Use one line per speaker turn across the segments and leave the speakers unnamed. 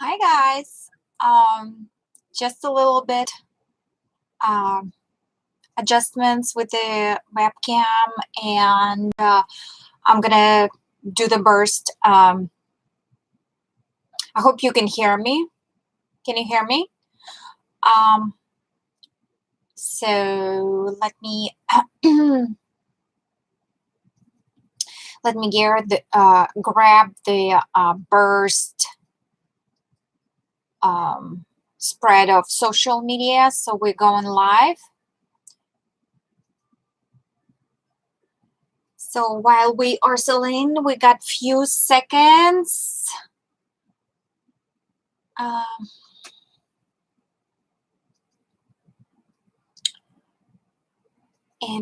Hi guys. Just a little bit um, adjustments with the webcam, and I'm gonna do the burst. I hope you can hear me. Can you hear me? Um, so let me let me grab the burst spread of social media. So we're going live. So while we are still in, we got few seconds. And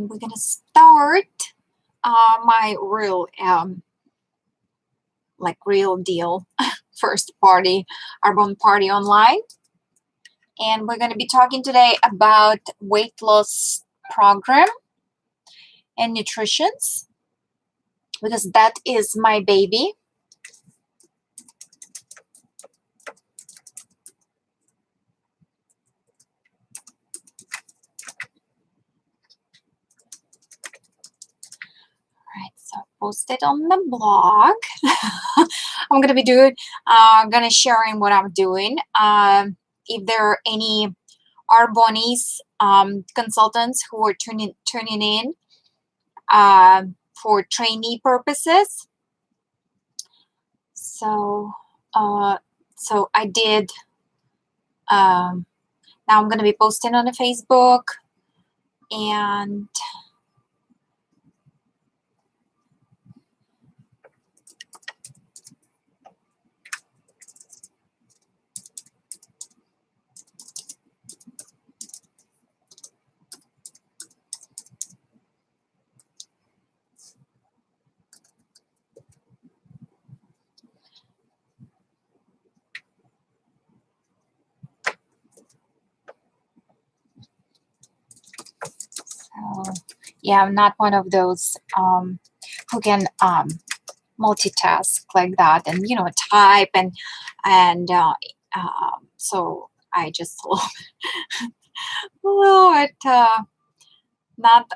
we're gonna start my real real deal first party Arbonne party online, and we're gonna be talking today about weight loss program and nutritions, because that is my baby. Right, so post it on the blog. I'm gonna be sharing what I'm doing. If there are any Arbonne's consultants who are tuning in for trainee purposes, so I did. Now I'm gonna be posting on the Facebook, and so yeah, I'm not one of those who can multitask like that, and type so I just a little bit not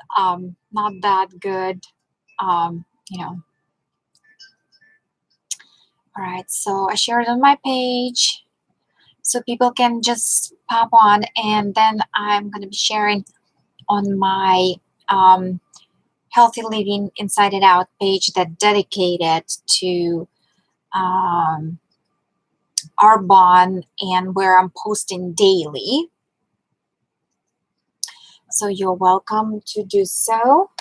that good. you know all right, so I shared on my page so people can just pop on, and then I'm going to be sharing on my Healthy Living Inside It Out page that dedicated to Arbonne, and where I'm posting daily. So you're welcome to do so.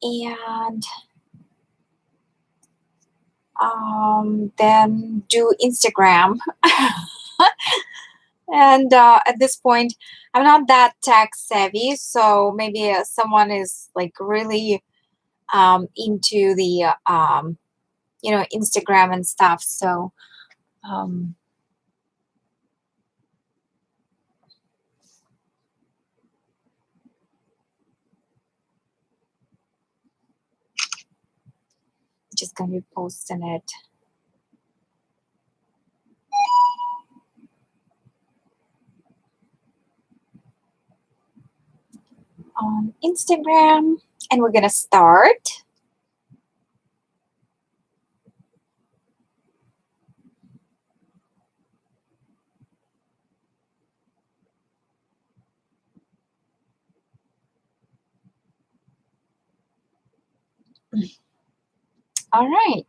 And then do Instagram. And at this point, I'm not that tech savvy, so maybe someone is like really into the Instagram and stuff. So just gonna be posting it on Instagram, and we're gonna start. All right.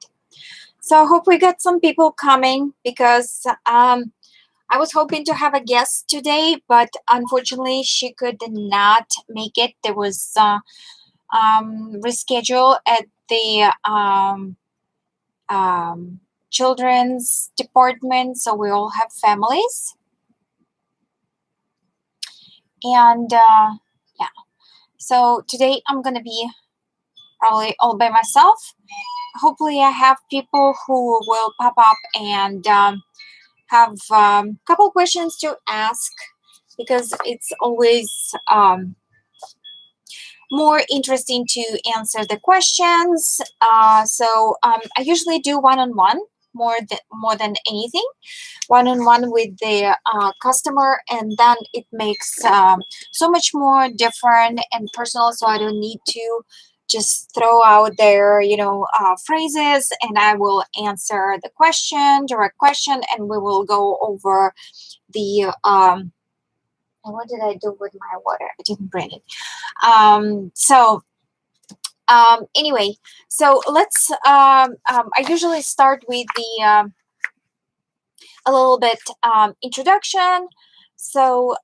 So I hope we got some people coming, because I was hoping to have a guest today, but unfortunately she could not make it. There was reschedule at the children's department, so we all have families. And yeah, so today I'm gonna be probably all by myself. Hopefully I have people who will pop up and have a couple questions to ask, because it's always more interesting to answer the questions. So I usually do one-on-one more than anything, one-on-one with the customer, and then it makes so much more different and personal. So I don't need to just throw out there, phrases, and I will answer the direct question, and we will go over the and what did I do with my water? I didn't bring it. Anyway, so let's I usually start with the a little bit introduction. So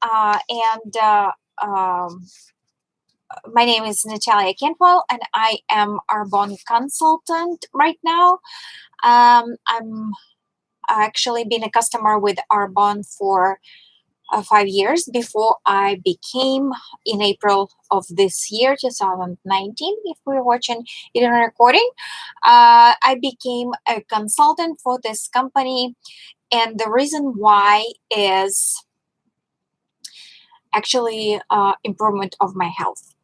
my name is Natalia Cantwell, and I am Arbonne consultant right now. I'm actually been a customer with Arbonne for 5 years before I became, in April of this year, 2019, if we're watching it on recording, I became a consultant for this company. And the reason why is actually improvement of my health.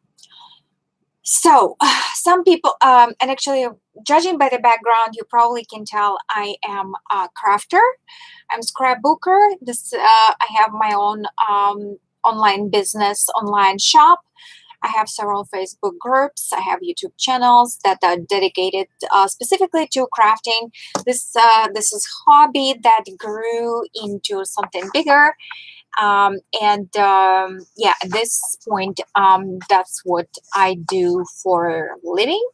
So some people, and actually judging by the background, you probably can tell I am a crafter. I'm scrapbooker. I have my own online business, online shop. I have several Facebook groups. I have YouTube channels that are dedicated specifically to crafting. This is hobby that grew into something bigger. At this point, that's what I do for a living.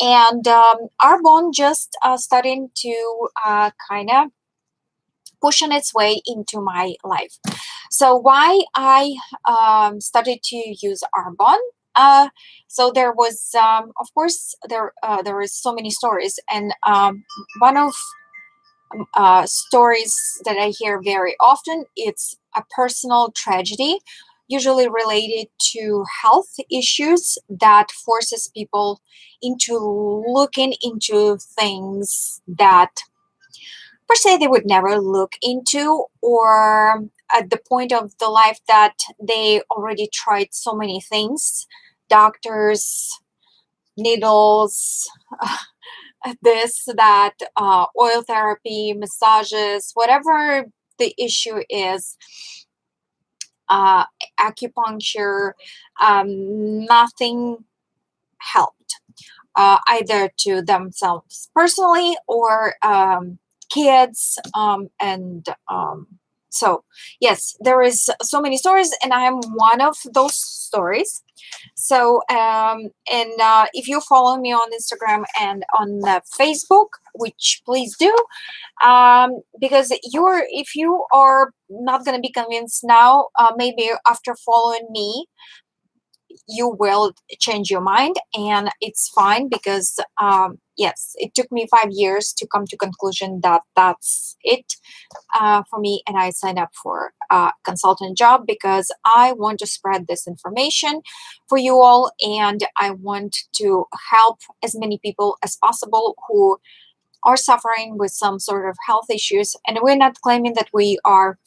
And Arbonne just starting to kind of pushing its way into my life. So why I started to use Arbonne? So there was, of course, there was so many stories, and one of stories that I hear very often, it's a personal tragedy, usually related to health issues that forces people into looking into things that per se they would never look into, or at the point of the life that they already tried so many things, doctors, needles, this, that, oil therapy, massages, whatever the issue is, acupuncture, nothing helped, either to themselves personally or kids. So yes, there is so many stories, and I am one of those stories. So if you follow me on Instagram and on Facebook, which please do, because if you are not going to be convinced now, maybe after following me you will change your mind, and it's fine, because yes, it took me 5 years to come to conclusion that that's it for me, and I signed up for a consultant job because I want to spread this information for you all, and I want to help as many people as possible who are suffering with some sort of health issues. And we're not claiming that we are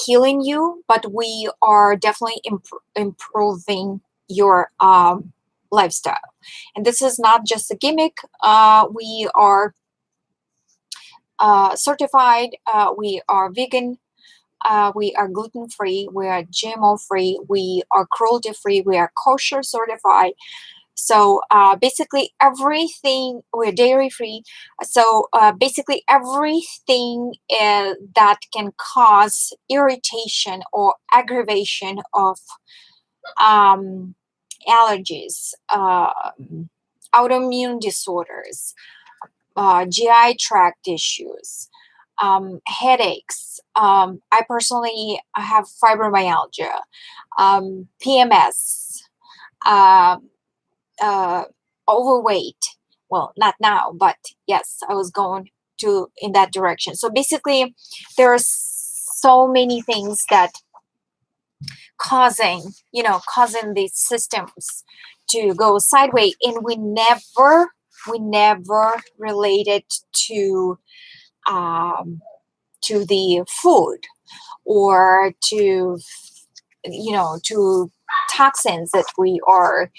healing you, but we are definitely improving your lifestyle. And this is not just a gimmick. We are certified, we are vegan, we are gluten-free, we are GMO-free, we are cruelty-free, we are kosher certified. So basically everything, we're dairy-free. So basically everything that can cause irritation or aggravation of allergies, autoimmune disorders, GI tract issues, headaches. I personally have fibromyalgia, PMS, overweight. Well, not now, but yes, I was going in that direction. So basically, there are so many things that causing these systems to go sideways, and we never related to the food, or to toxins that we are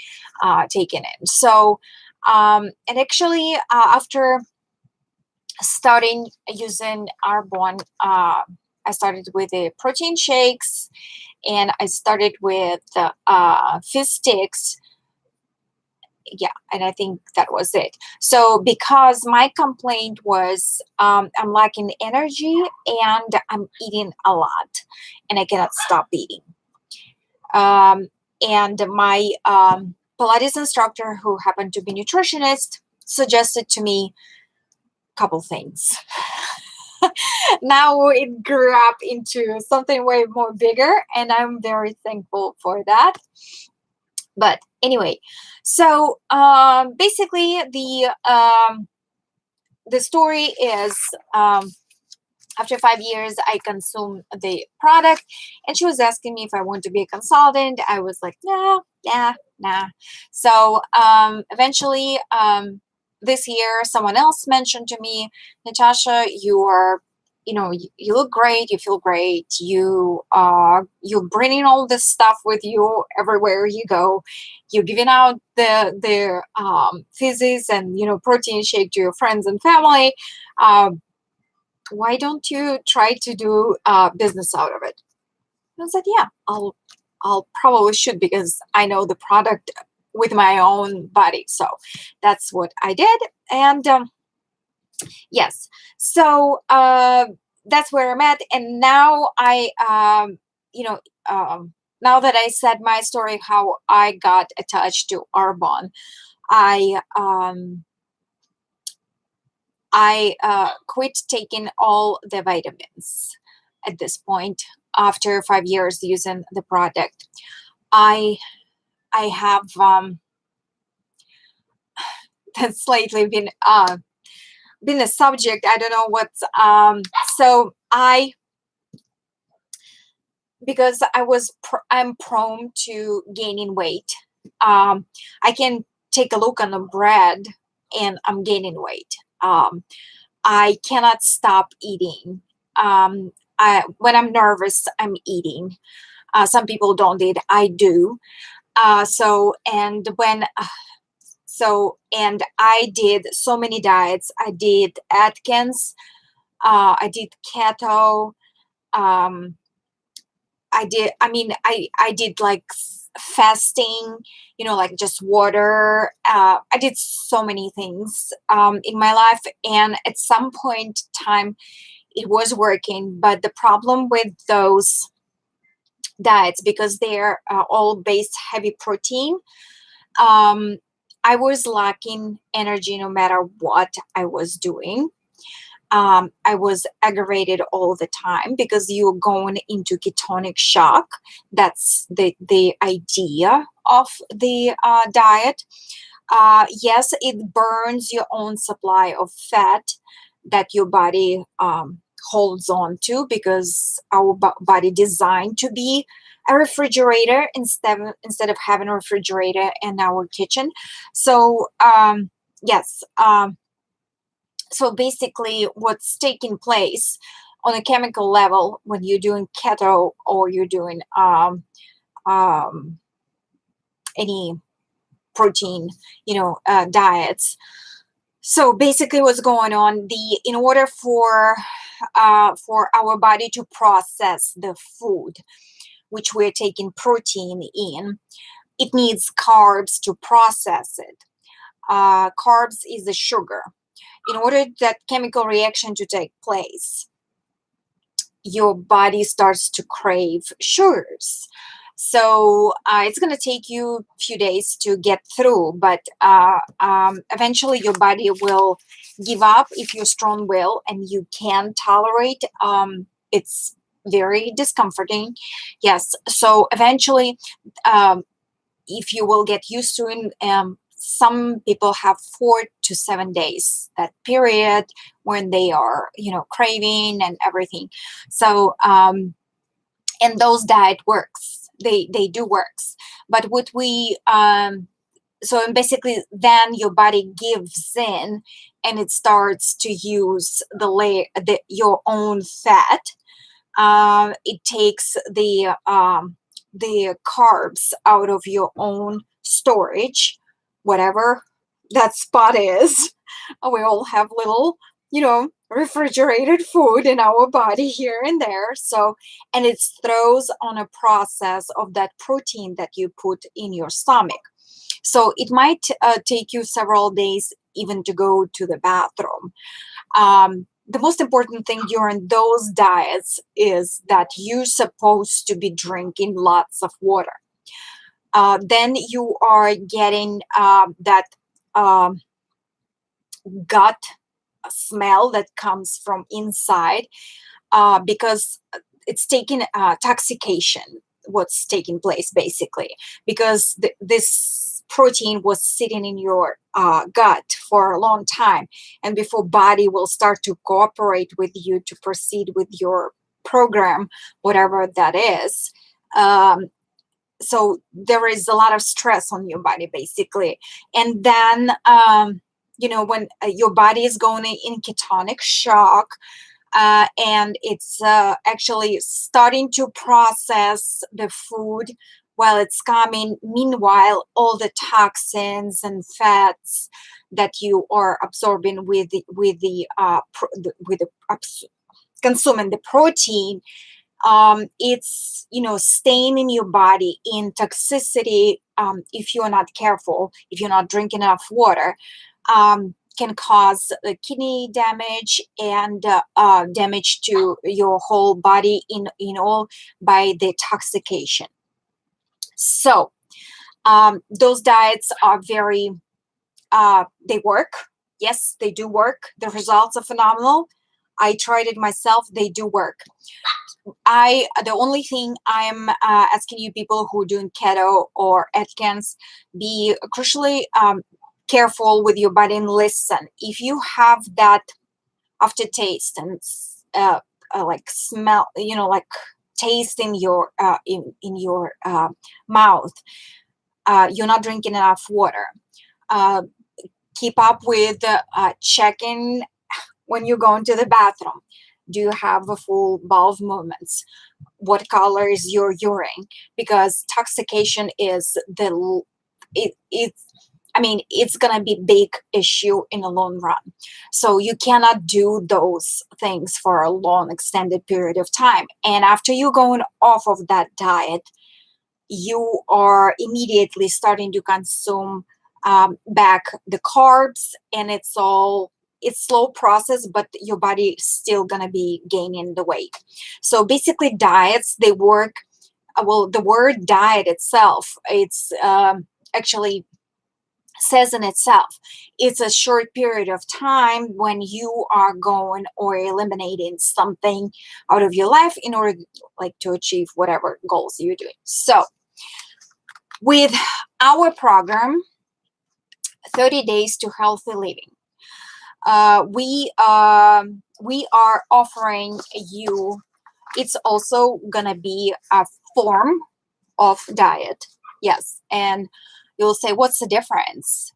taking in. So and actually after starting using Arbonne. I started with the protein shakes, and I started with the fish sticks. Yeah, and I think that was it. So because my complaint was I'm lacking energy and I'm eating a lot, and I cannot stop eating. Um, and my Pilates instructor, who happened to be nutritionist, suggested to me a couple things. Now it grew up into something way more bigger, and I'm very thankful for that. But anyway, so basically the story is, after 5 years I consumed the product, and she was asking me if I want to be a consultant. I was like, nah. So eventually, this year someone else mentioned to me, Natasha, you are, you look great, you feel great, you're bringing all this stuff with you everywhere you go, you're giving out the physics and protein shake to your friends and family. Why don't you try to do business out of it? And I said, yeah, I'll probably should, because I know the product with my own body. So that's what I did. And yes, so that's where I'm at. And now now that I said my story, how I got attached to Arbonne, I quit taking all the vitamins at this point after 5 years using the product. I have that's lately been a subject. I don't know what's so I because I'm prone to gaining weight. I can take a look on the bread and I'm gaining weight. I cannot stop eating. When I'm nervous, I'm eating. Some people don't eat. I do. And I did so many diets. I did Atkins. I did keto. Um, I did like fasting, like just water. I did so many things in my life. And at some point in time, it was working. But the problem with those diets, because they're all based heavy protein, I was lacking energy no matter what I was doing. I was aggravated all the time because you're going into ketonic shock. That's the idea of the diet. Yes, it burns your own supply of fat that your body holds on to, because our body designed to be a refrigerator instead of having a refrigerator in our kitchen. So yes. So basically what's taking place on a chemical level when you're doing keto or you're doing any protein diets. So basically what's going on, in order for our body to process the food which we're taking protein in, it needs carbs to process it. Carbs is the sugar. In order that chemical reaction to take place, your body starts to crave sugars. So it's going to take you a few days to get through, but eventually your body will give up if you're strong-willed and you can tolerate. It's very discomforting. Yes. So eventually, if you will get used to it, some people have 4 to 7 days, that period when they are, craving and everything. So, and those diet works. They do works. But what we, so basically then your body gives in and it starts to use your own fat. It takes the carbs out of your own storage, whatever that spot is. We all have little refrigerated food in our body here and there. So, and it throws on a process of that protein that you put in your stomach. So it might take you several days even to go to the bathroom. The most important thing during those diets is that you're supposed to be drinking lots of water. Then you are getting that um, gut smell that comes from inside, because it's taking toxication, what's taking place basically, because this protein was sitting in your gut for a long time, and before body will start to cooperate with you to proceed with your program, whatever that is. So there is a lot of stress on your body basically, and then when your body is going in ketonic shock, and it's actually starting to process the food while it's coming. Meanwhile, all the toxins and fats that you are absorbing with consuming the protein, it's staying in your body in toxicity. If you're not careful, if you're not drinking enough water, can cause kidney damage and damage to your whole body in all by the toxication. So those diets are very they work. Yes, they do work. The results are phenomenal. I tried it myself. They do work. The only thing I'm asking you people who are doing keto or Atkins, be crucially careful with your body and listen. If you have that aftertaste and like smell, like taste in your mouth, you're not drinking enough water. Keep up with checking when you're going to the bathroom. Do you have a full bowel movements? What color is your urine? Because toxication is it's gonna be big issue in the long run. So you cannot do those things for a long extended period of time. And after you're going off of that diet, you are immediately starting to consume back the carbs, and it's slow process, but your body is still gonna be gaining the weight. So basically diets, they work. Well, the word diet itself, it's actually says in itself, it's a short period of time when you are going or eliminating something out of your life in order to achieve whatever goals you're doing. So with our program 30 days to healthy living, we are offering you, it's also gonna be a form of diet. Yes. And you'll say, what's the difference?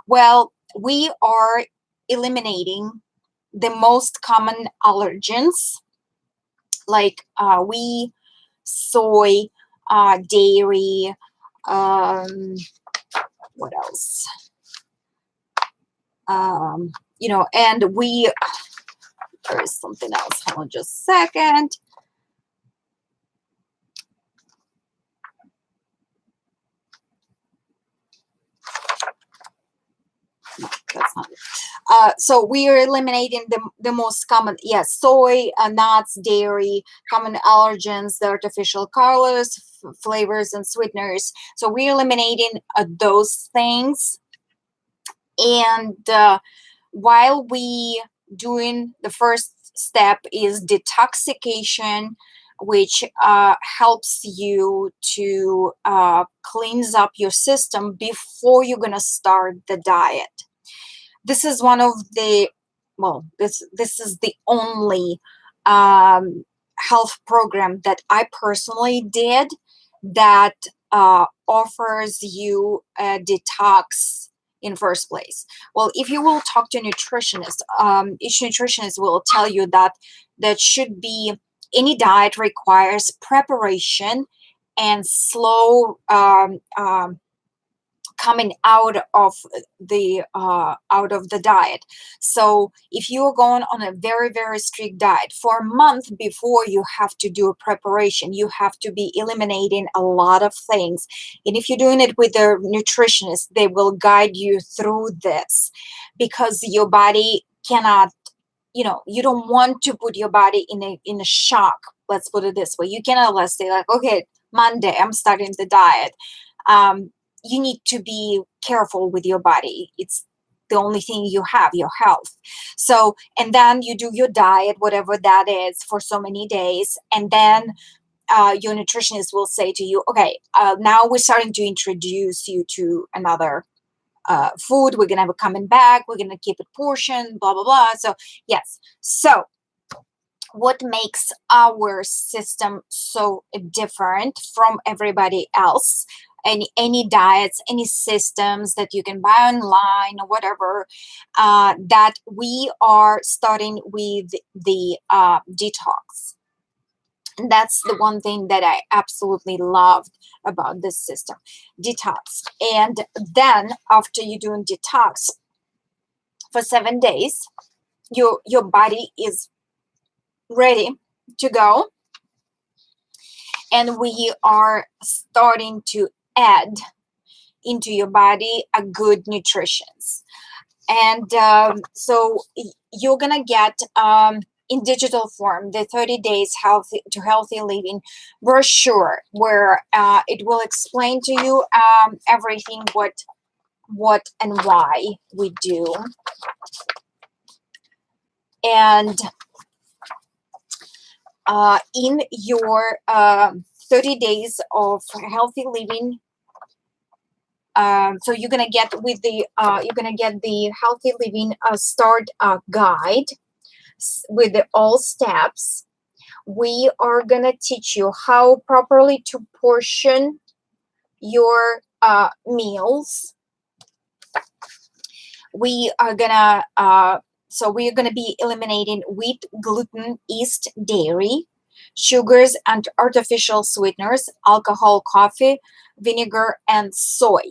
Well, we are eliminating the most common allergens like wheat, soy, dairy, what else? And there is something else. Hold on just a second. No, that's not it. So we are eliminating the most common, yes, soy, nuts, dairy, common allergens, the artificial colors, flavors, and sweeteners. So we're eliminating those things. And while we doing the first step is detoxification, which helps you to cleanse up your system before you're gonna start the diet. This is one of the, this is the only health program that I personally did that offers you a detox in first place. Well, if you will talk to a nutritionist, each nutritionist will tell you that should be, any diet requires preparation and slow coming out of the diet. So if you're going on a very, very strict diet for a month before, you have to do a preparation. You have to be eliminating a lot of things. And if you're doing it with a nutritionist, they will guide you through this, because your body cannot, you don't want to put your body in a shock. Let's put it this way. You cannot, let's say, like, okay, Monday, I'm starting the diet. You need to be careful with your body. It's the only thing you have, your health. So, and then you do your diet, whatever that is, for so many days. And then your nutritionist will say to you, okay, now we're starting to introduce you to another food. We're going to have it coming back. We're going to keep it portioned, blah, blah, blah. So, yes. So, what makes our system so different from everybody else? Any diets, any systems that you can buy online or whatever, that we are starting with the detox. And that's the one thing that I absolutely loved about this system, detox. And then after you're doing detox for 7 days, your body is ready to go. And we are starting to add into your body a good nutrition. And so you're going to get in digital form the 30 days healthy living brochure, where it will explain to you everything, what and why we do. And in your 30 days of healthy living, so you're gonna get the healthy living start guide with all steps. We are gonna teach you how properly to portion your meals. We are gonna be eliminating wheat, gluten, yeast, dairy, sugars, and artificial sweeteners, alcohol, coffee, vinegar, and soy.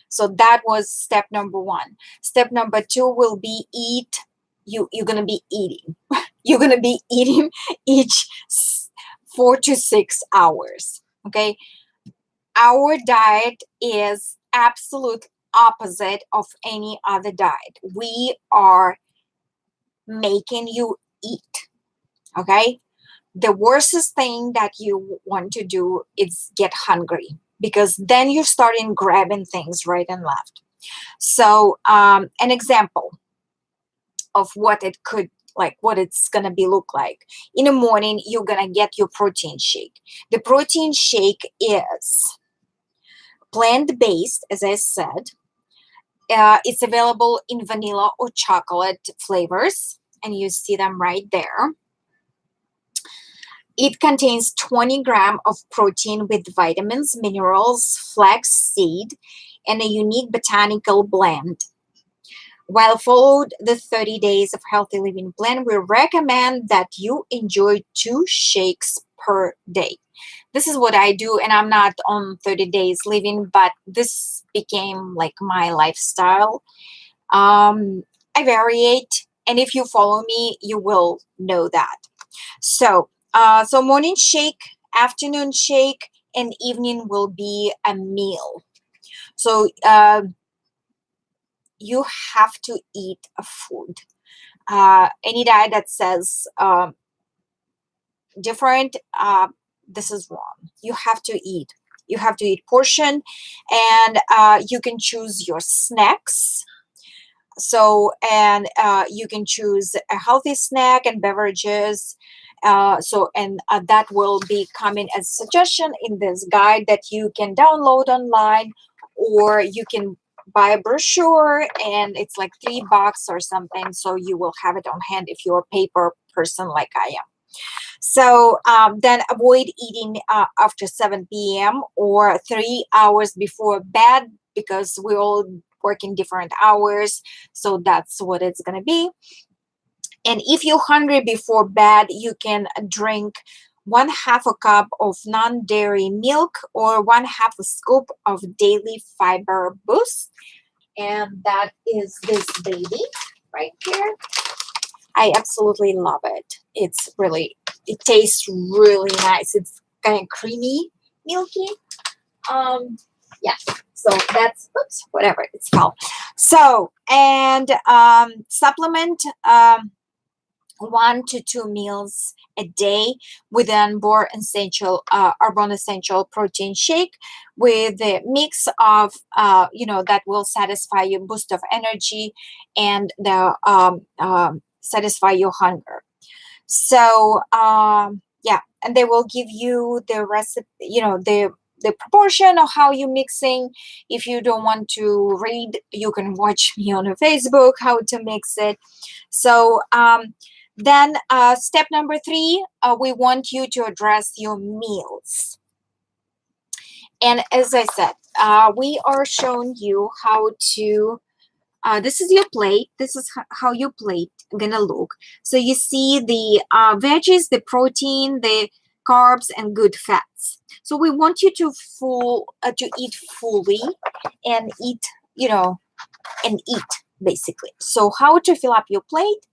So that was step number 1. Step number 2 will be you're going to be eating. You're going to be eating each 4 to 6 hours. Okay. Our diet is absolute opposite of any other diet. We are making you eat. Okay. The worstest thing that you want to do is get hungry, because then you're starting grabbing things right and left. So an example of what it could, like what it's going to be look like. In the morning, you're going to get your protein shake. The protein shake is plant-based, as I said. It's available in vanilla or chocolate flavors, and you see them right there. It contains 20 grams of protein with vitamins, minerals, flax seed, and a unique botanical blend. While followed the 30 days of healthy living plan, we recommend that you enjoy 2 shakes per day. This is what I do, and I'm not on 30 days living, but this became like my lifestyle. I variate, and if you follow me, you will know that. So morning shake, afternoon shake, and evening will be a meal. So you have to eat a food. Any diet that says different, this is wrong. You have to eat. You have to eat portion, and you can choose your snacks. So, and you can choose a healthy snack and beverages. That will be coming as a suggestion in this guide that you can download online, or you can buy a brochure, and it's like $3 or something. So you will have it on hand if you're a paper person like I am. So then avoid eating after 7 p.m. or 3 hours before bed, because we all work in different hours. So that's what it's going to be. And if you're hungry before bed, you can drink 1/2 a cup of non-dairy milk, or 1/2 a scoop of daily fiber boost. And that is this baby right here. I absolutely love it. It tastes really nice. It's kind of creamy, milky. Yeah. So that's, oops, whatever it's called. So, and supplement 1 to 2 meals a day with an Arbonne essential protein shake with a mix of that will satisfy your boost of energy and the satisfy your hunger. So yeah, and they will give you the recipe, the proportion of how you're mixing. If you don't want to read, you can watch me on Facebook how to mix it. So then step number 3, we want you to address your meals. And as I said, we are showing you how to this is your plate. This is how your plate gonna look. So you see the veggies, the protein, the carbs, and good fats. So we want you to eat fully and eat, basically. So how to fill up your plate?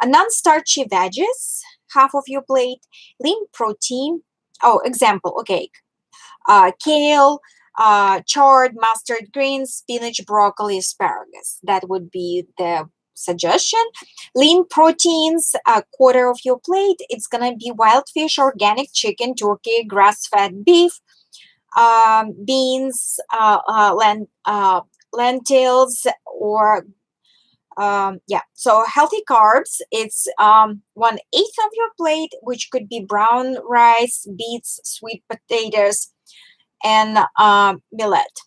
A non-starchy veggies, half of your plate. Lean protein. Oh, example. Okay, kale, chard, mustard greens, spinach, broccoli, asparagus. That would be the suggestion. Lean proteins, a quarter of your plate. It's gonna be wild fish, organic chicken, turkey, grass-fed beef, beans, lentils, or so healthy carbs, it's 1/8 of your plate, which could be brown rice, beets, sweet potatoes, and millet.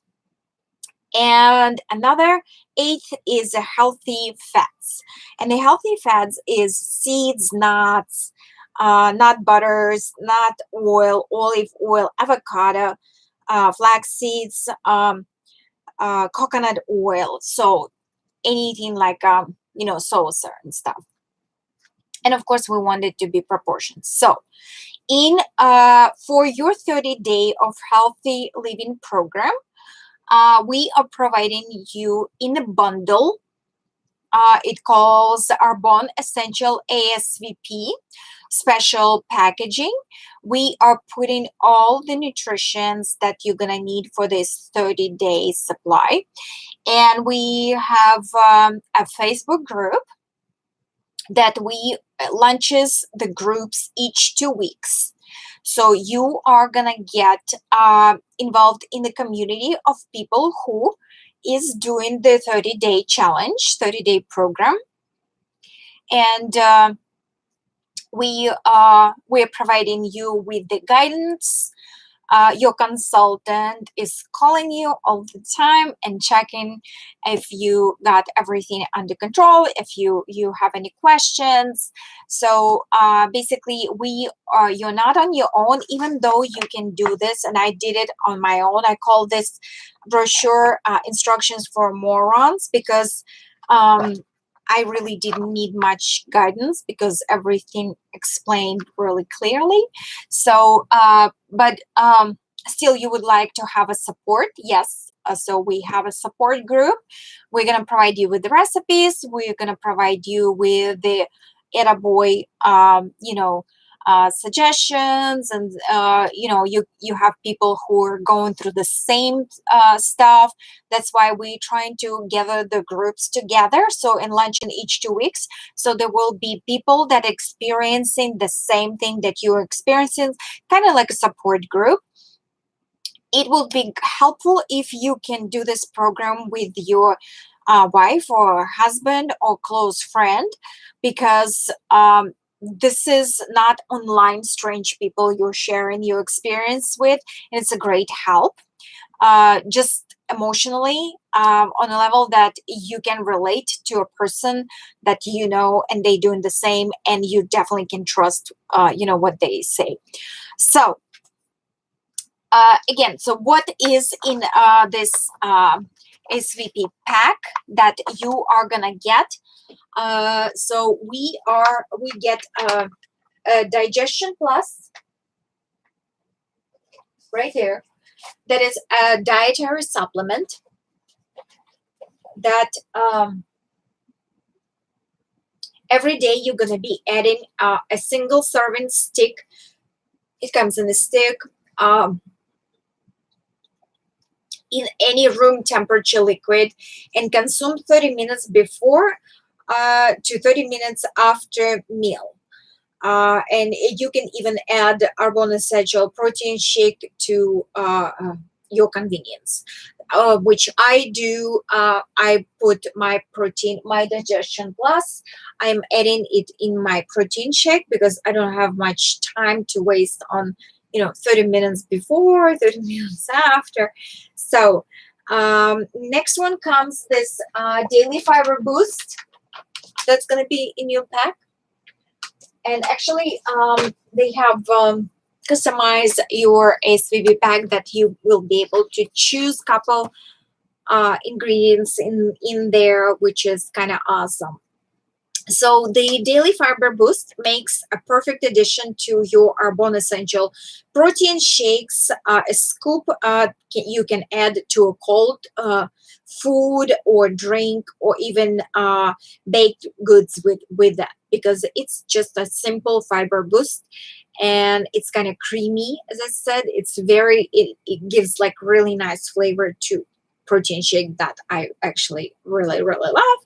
And another 1/8 is a healthy fats. And the healthy fats is seeds, nuts, nut butters, nut oil, olive oil, avocado, flax seeds, coconut oil. So anything like salsa and stuff. And of course we want it to be proportioned. So in for your 30-day of healthy living program, we are providing you in a bundle. It calls Arbonne Essential ASVP special packaging. We are putting all the nutritions that you're gonna need for this 30-day supply. And we have a Facebook group that we launches the groups each 2 weeks. So you are gonna get involved in the community of people who is doing the 30-day challenge, 30-day program. And we're providing you with the guidance. Your consultant is calling you all the time and checking if you got everything under control, if you have any questions. So basically you're not on your own, even though you can do this, and I did it on my own. I call this brochure instructions for morons, because I really didn't need much guidance because everything explained really clearly. So, but still, you would like to have a support. Yes. So we have a support group. We're going to provide you with the recipes. We're going to provide you with the Attaboy, suggestions, and you have people who are going through the same stuff. That's why we're trying to gather the groups together, so in launching each 2 weeks, so there will be people that are experiencing the same thing that you're experiencing, kind of like a support group. It will be helpful if you can do this program with your wife or husband or close friend, because this is not online strange people you're sharing your experience with. And it's a great help, just emotionally, on a level that you can relate to a person that you know and they doing the same, and you definitely can trust what they say. So again, so what is in this SVP pack that you are gonna get? So we get a Digestion Plus. right here. That is a dietary supplement that every day you're going to be adding a single serving stick. It comes in a stick in any room temperature liquid, and consume 30 minutes before to 30 minutes after meal. And you can even add Arbonne Essential protein shake to your convenience, which I do. I put my protein, my Digestion Plus. I'm adding it in my protein shake because I don't have much time to waste on 30 minutes before, 30 minutes after. So next one comes this Daily Fiber Boost that's going to be in your pack. And actually, they have customized your SVB pack that you will be able to choose couple ingredients in there, which is kind of awesome. So the Daily Fiber Boost makes a perfect addition to your Arbonne Essential protein shakes. A scoop you can add to a cold food or drink, or even baked goods with that, because it's just a simple fiber boost, and it's kind of creamy. As I said, it gives like really nice flavor to protein shake that I actually really love.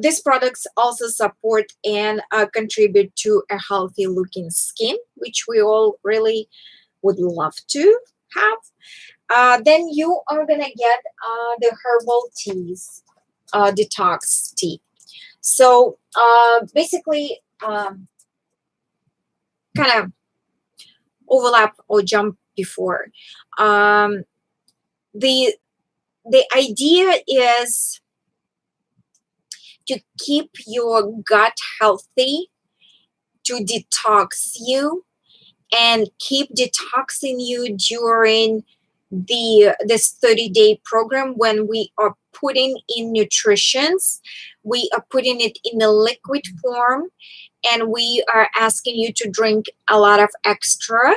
These products also support and contribute to a healthy looking skin, which we all really would love to have. Then you are gonna get the herbal teas, detox tea. So basically, kind of overlap or jump before. The idea is to keep your gut healthy, to detox you, and keep detoxing you during this 30-day program. When we are putting in nutritions, we are putting it in a liquid form, and we are asking you to drink a lot of extra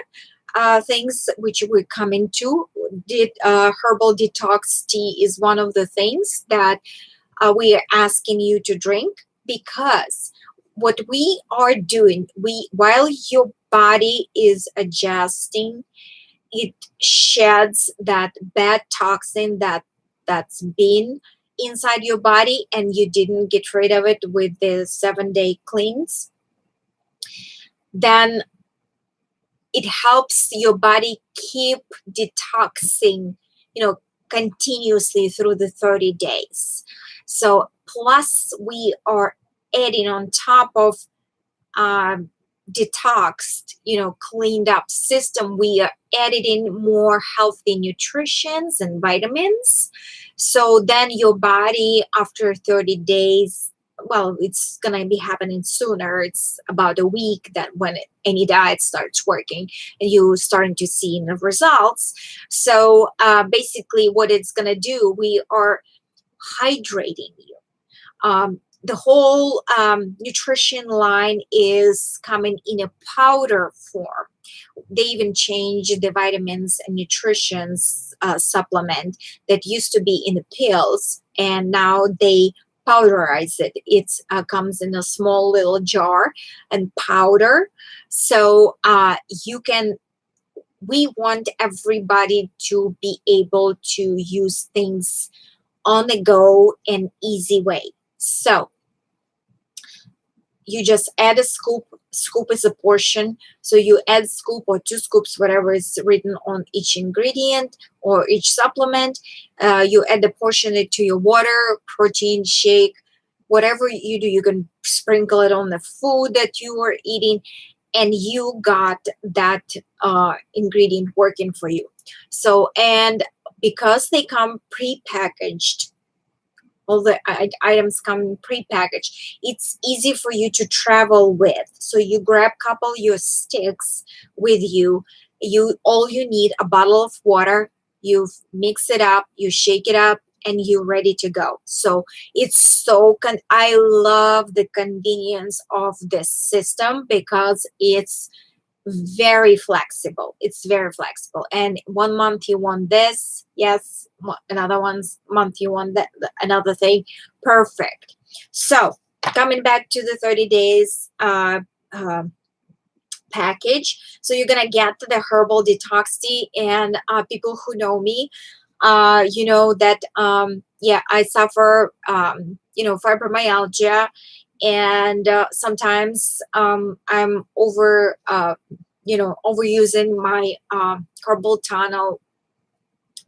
things, which we come into. Herbal detox tea is one of the things that we are asking you to drink, because what we are doing, while your body is adjusting, it sheds that bad toxin that's been inside your body, and you didn't get rid of it with the 7-day cleanse. Then it helps your body keep detoxing, continuously through the 30 days. So plus we are adding on top of detoxed, cleaned up system, we are adding more healthy nutritions and vitamins. So then your body, after 30 days, well, it's going to be happening sooner. It's about a week that when any diet starts working, and you starting to see the results. So basically what it's going to do, we are hydrating you. The whole nutrition line is coming in a powder form. They even changed the vitamins and nutritions supplement that used to be in the pills, and now they powderize it. It comes in a small little jar and powder. So we want everybody to be able to use things on the go and easy way. So you just add a scoop. Scoop is a portion, so you add scoop or 2 scoops, whatever is written on each ingredient or each supplement. You add the portion to your water, protein shake, whatever you do. You can sprinkle it on the food that you are eating, and you got that ingredient working for you. So, and because they come pre-packaged, all the items come pre-packaged, it's easy for you to travel with. So you grab a couple of your sticks with you. All you need a bottle of water. You mix it up, you shake it up, and you're ready to go. So it's so I love the convenience of this system because it's very flexible. It's very flexible. And 1 month you want this, yes. Another month you want that, another thing. Perfect. So coming back to the 30 days package. So you're gonna get the herbal detox tea, and people who know me, you know that yeah, I suffer fibromyalgia, and sometimes I'm overusing my carpal tunnel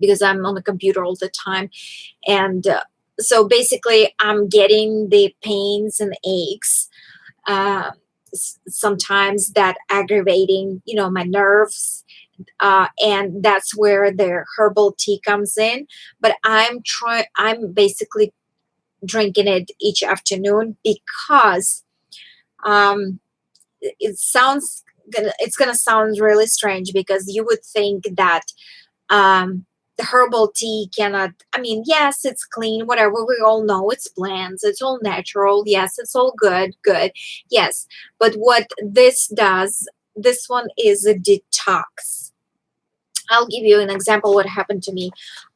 because I'm on the computer all the time, and so basically I'm getting the pains and aches, uh, sometimes that aggravating my nerves, and that's where the herbal tea comes in. But I'm basically drinking it each afternoon because um, it's gonna sound really strange, because you would think that the herbal tea cannot, I mean, yes, it's clean, whatever, we all know it's plants, it's all natural, yes, it's all good, yes. But what this does, this one is a detox. I'll give you an example what happened to me.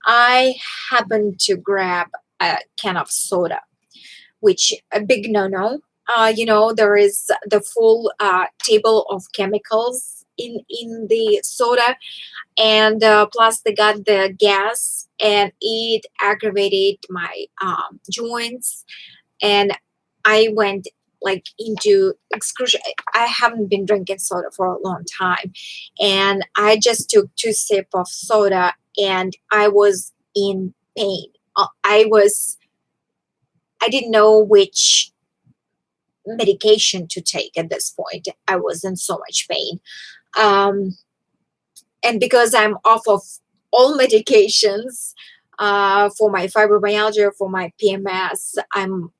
I happened to grab a can of soda, which a big no-no. There is the full table of chemicals in the soda, and plus they got the gas, and it aggravated my joints, and I went like into excruciation. I haven't been drinking soda for a long time, and I just took 2 sips of soda, and I was in pain. I didn't know which medication to take at this point. I was in so much pain. Um, and because I'm off of all medications, for my fibromyalgia, for my PMS, I'm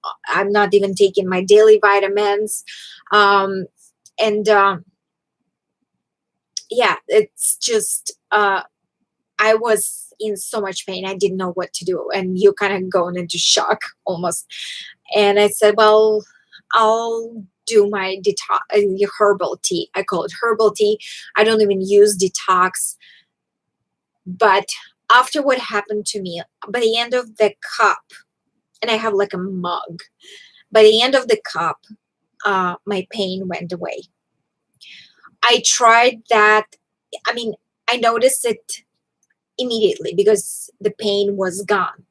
not even taking my daily vitamins, and yeah, it's just I was in so much pain. I didn't know what to do, and you kind of going into shock almost. And I said, well, I'll do my detox, herbal tea. I call it herbal tea. I don't even use detox. But after what happened to me, by the end of the cup, and I have like a mug, by the end of the cup, my pain went away. I tried that. I mean, I noticed it immediately because the pain was gone.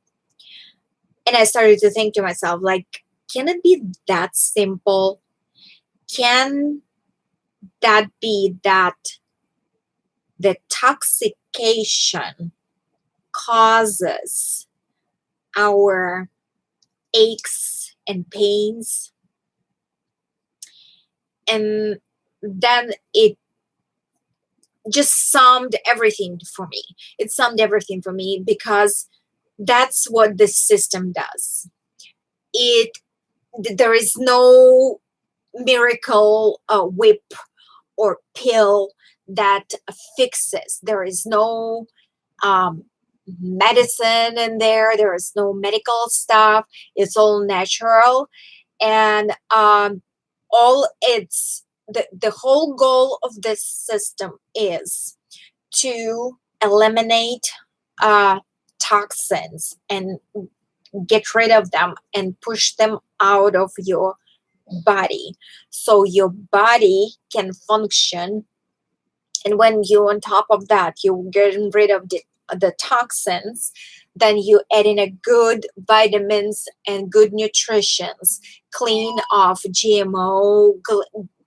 And I started to think to myself, like, can it be that simple? Can that be that the toxication causes our aches and pains? And then it just summed everything for me. It summed everything for me, because that's what this system does. There is no miracle whip or pill that fixes. There is no um, medicine in there. There is no medical stuff. It's all natural, and all it's the whole goal of this system is to eliminate toxins and get rid of them and push them out of your body, so your body can function. And when you on top of that you getting rid of the toxins, then you add in a good vitamins and good nutritions, clean of GMO,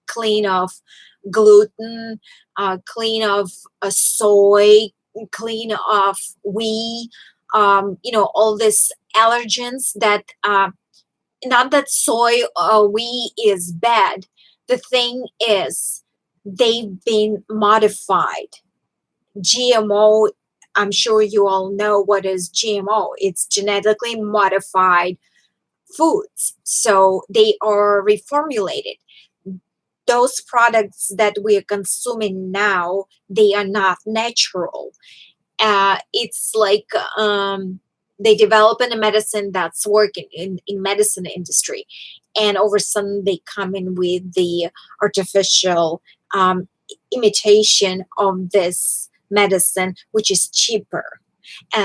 clean of gluten, clean of soy, clean of wheat, all these allergens that not that soy or wheat is bad. The thing is, they've been modified. GMO, I'm sure you all know what is GMO. It's genetically modified foods. So they are reformulated. Those products that we are consuming now, they are not natural. It's like They develop in a medicine that's working in medicine industry, and over a sudden they come in with the artificial imitation of this medicine, which is cheaper.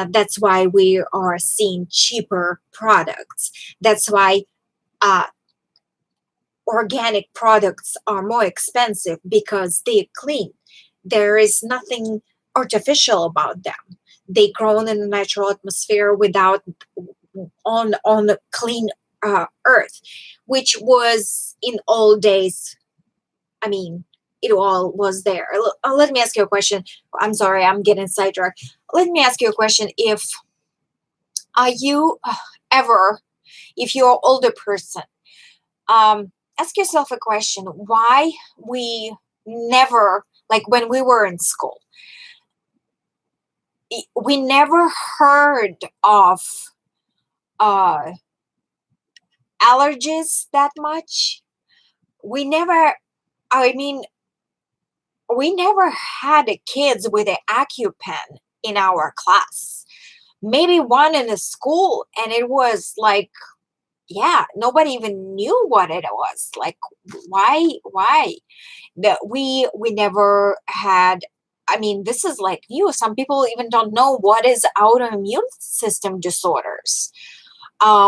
That's why we are seeing cheaper products. That's why uh, organic products are more expensive, because they're clean. There is nothing artificial about them. They grown in the natural atmosphere without on the clean earth, which was in old days. I mean, it all was there. Let me ask you a question. I'm sorry, I'm getting sidetracked. Let me ask you a question. If are you ever, if you're an older person, ask yourself a question: why we never, like when we were in school, we never heard of uh, allergies that much. We never, I mean, we never had kids with an AcuPen in our class. Maybe one in the school, and it was like, yeah, nobody even knew what it was. Like, why? That we never had. I mean, this is like you. Some people even don't know what is autoimmune system disorders.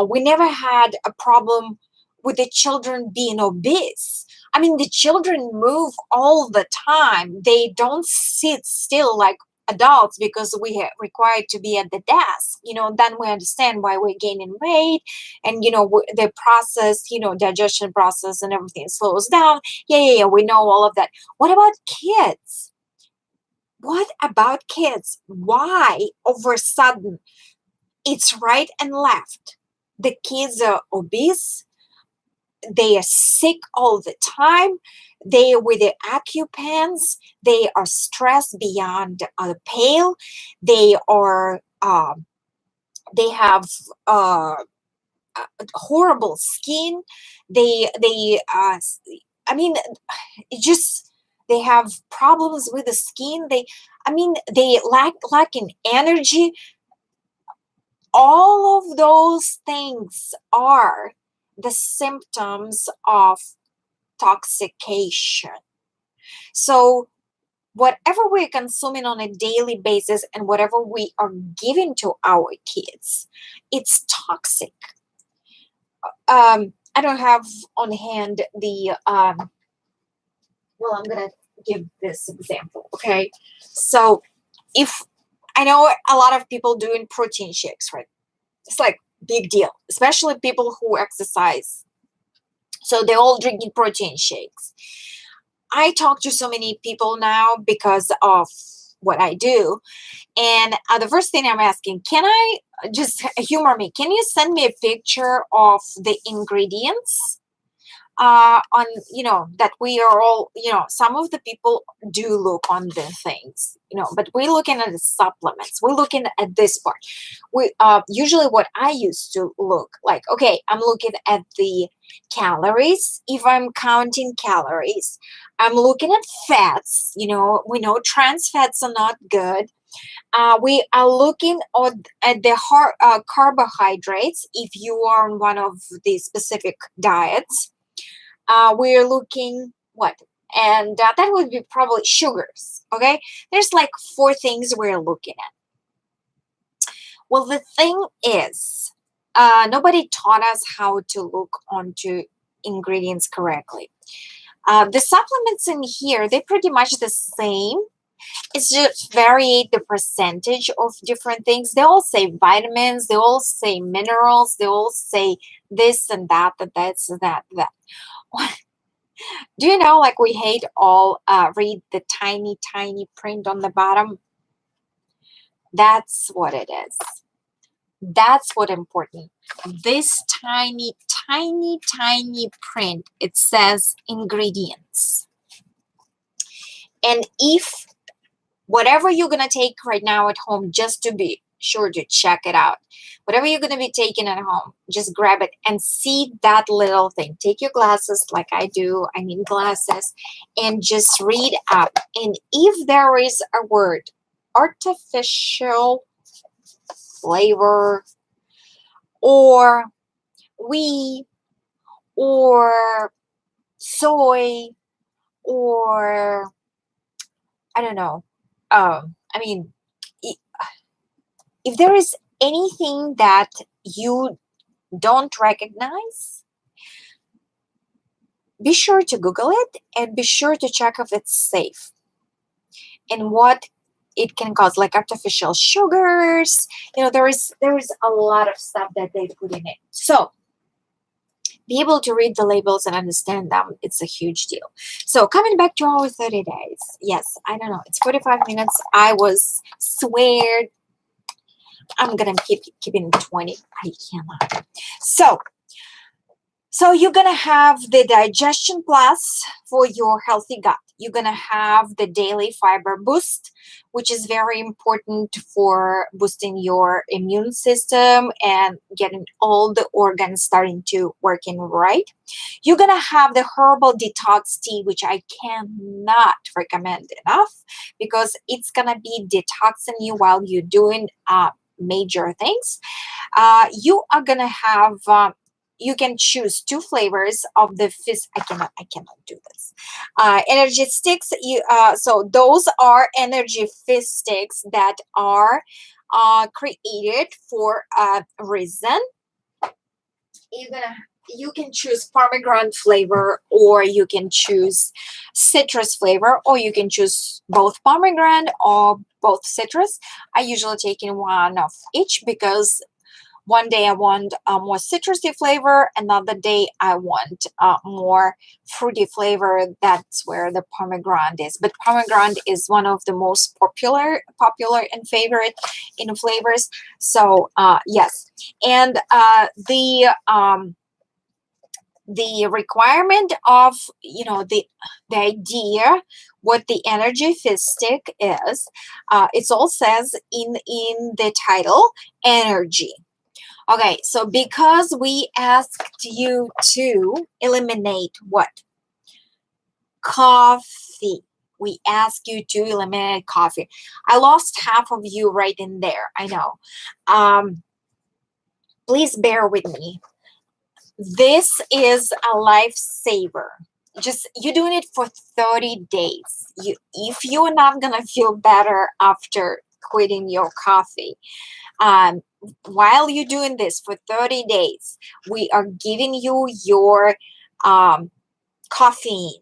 We never had a problem with the children being obese. I mean, the children move all the time. They don't sit still like adults, because we are required to be at the desk. Then we understand why we're gaining weight, and the process, digestion process and everything slows down. Yeah. We know all of that. What about kids? What about kids? Why over a sudden it's right and left? The kids are obese. They are sick all the time. They are with the AcuPens. They are stressed beyond pale. They are. They have horrible skin. They. I mean, it just, they have problems with the skin. I mean, they lack in energy. All of those things are the symptoms of toxication. So, whatever we're consuming on a daily basis and whatever we are giving to our kids, it's toxic. I don't have on hand the, well, I'm going to give this example, okay? So, if I know a lot of people doing protein shakes, right? It's like big deal, especially people who exercise. So they're all drinking protein shakes. I talk to so many people now because of what I do. And the first thing I'm asking, can I just humor me? Can you send me a picture of the ingredients? On, that we are all, some of the people do look on the things, but we're looking at the supplements, we're looking at this part. We usually, what I used to look like, okay, I'm looking at the calories. If I'm counting calories, I'm looking at fats. We know trans fats are not good. We are looking at the carbohydrates if you are on one of the specific diets. We're looking what? And that would be probably sugars. Okay, there's like 4 things we're looking at. Well, the thing is, nobody taught us how to look onto ingredients correctly. The supplements in here, they're pretty much the same. It's just vary the percentage of different things. They all say vitamins, they all say minerals, they all say this and that, that's that. Do you know, like, we hate all read the tiny print on the bottom? That's what it is. That's what important. This tiny print, it says ingredients. And if whatever you're going to take right now at home, just to be sure to check it out, whatever you're going to be taking at home, just grab it and see that little thing. Take your glasses like I do. I need glasses. And just read up. And if there is a word, artificial flavor, or wheat, or soy, or I don't know. I mean, i- if there is anything that you don't recognize, be sure to Google it and be sure to check if it's safe and what it can cause, like artificial sugars. There is a lot of stuff that they put in it. So be able to read the labels and understand them, it's a huge deal. So coming back to our 30 days. Yes, I don't know. It's 45 minutes. I was swear I'm gonna keep it in 20. I cannot. So you're going to have the digestion plus for your healthy gut. You're going to have the daily fiber boost, which is very important for boosting your immune system and getting all the organs starting to working right. You're going to have the herbal detox tea, which I cannot recommend enough because it's going to be detoxing you while you're doing major things. You are going to have you can choose two flavors of the fish. I cannot do this. Energy sticks. So those are energy fish sticks that are created for a reason. You can choose pomegranate flavor, or you can choose citrus flavor, or you can choose both pomegranate or both citrus. I usually take in one of each because one day I want a more citrusy flavor, another day I want more fruity flavor. That's where the pomegranate is. But pomegranate is one of the most popular and favorite in flavors. So yes, and the requirement of the idea what the energy fizz stick is, it all says in the title, energy. Okay, so because we asked you to eliminate what? Coffee. We asked you to eliminate coffee. I lost half of you right in there. I know. Please bear with me. This is a lifesaver. Just you're doing it for 30 days. If you're not gonna feel better after quitting your coffee, while you're doing this for 30 days, we are giving you your caffeine.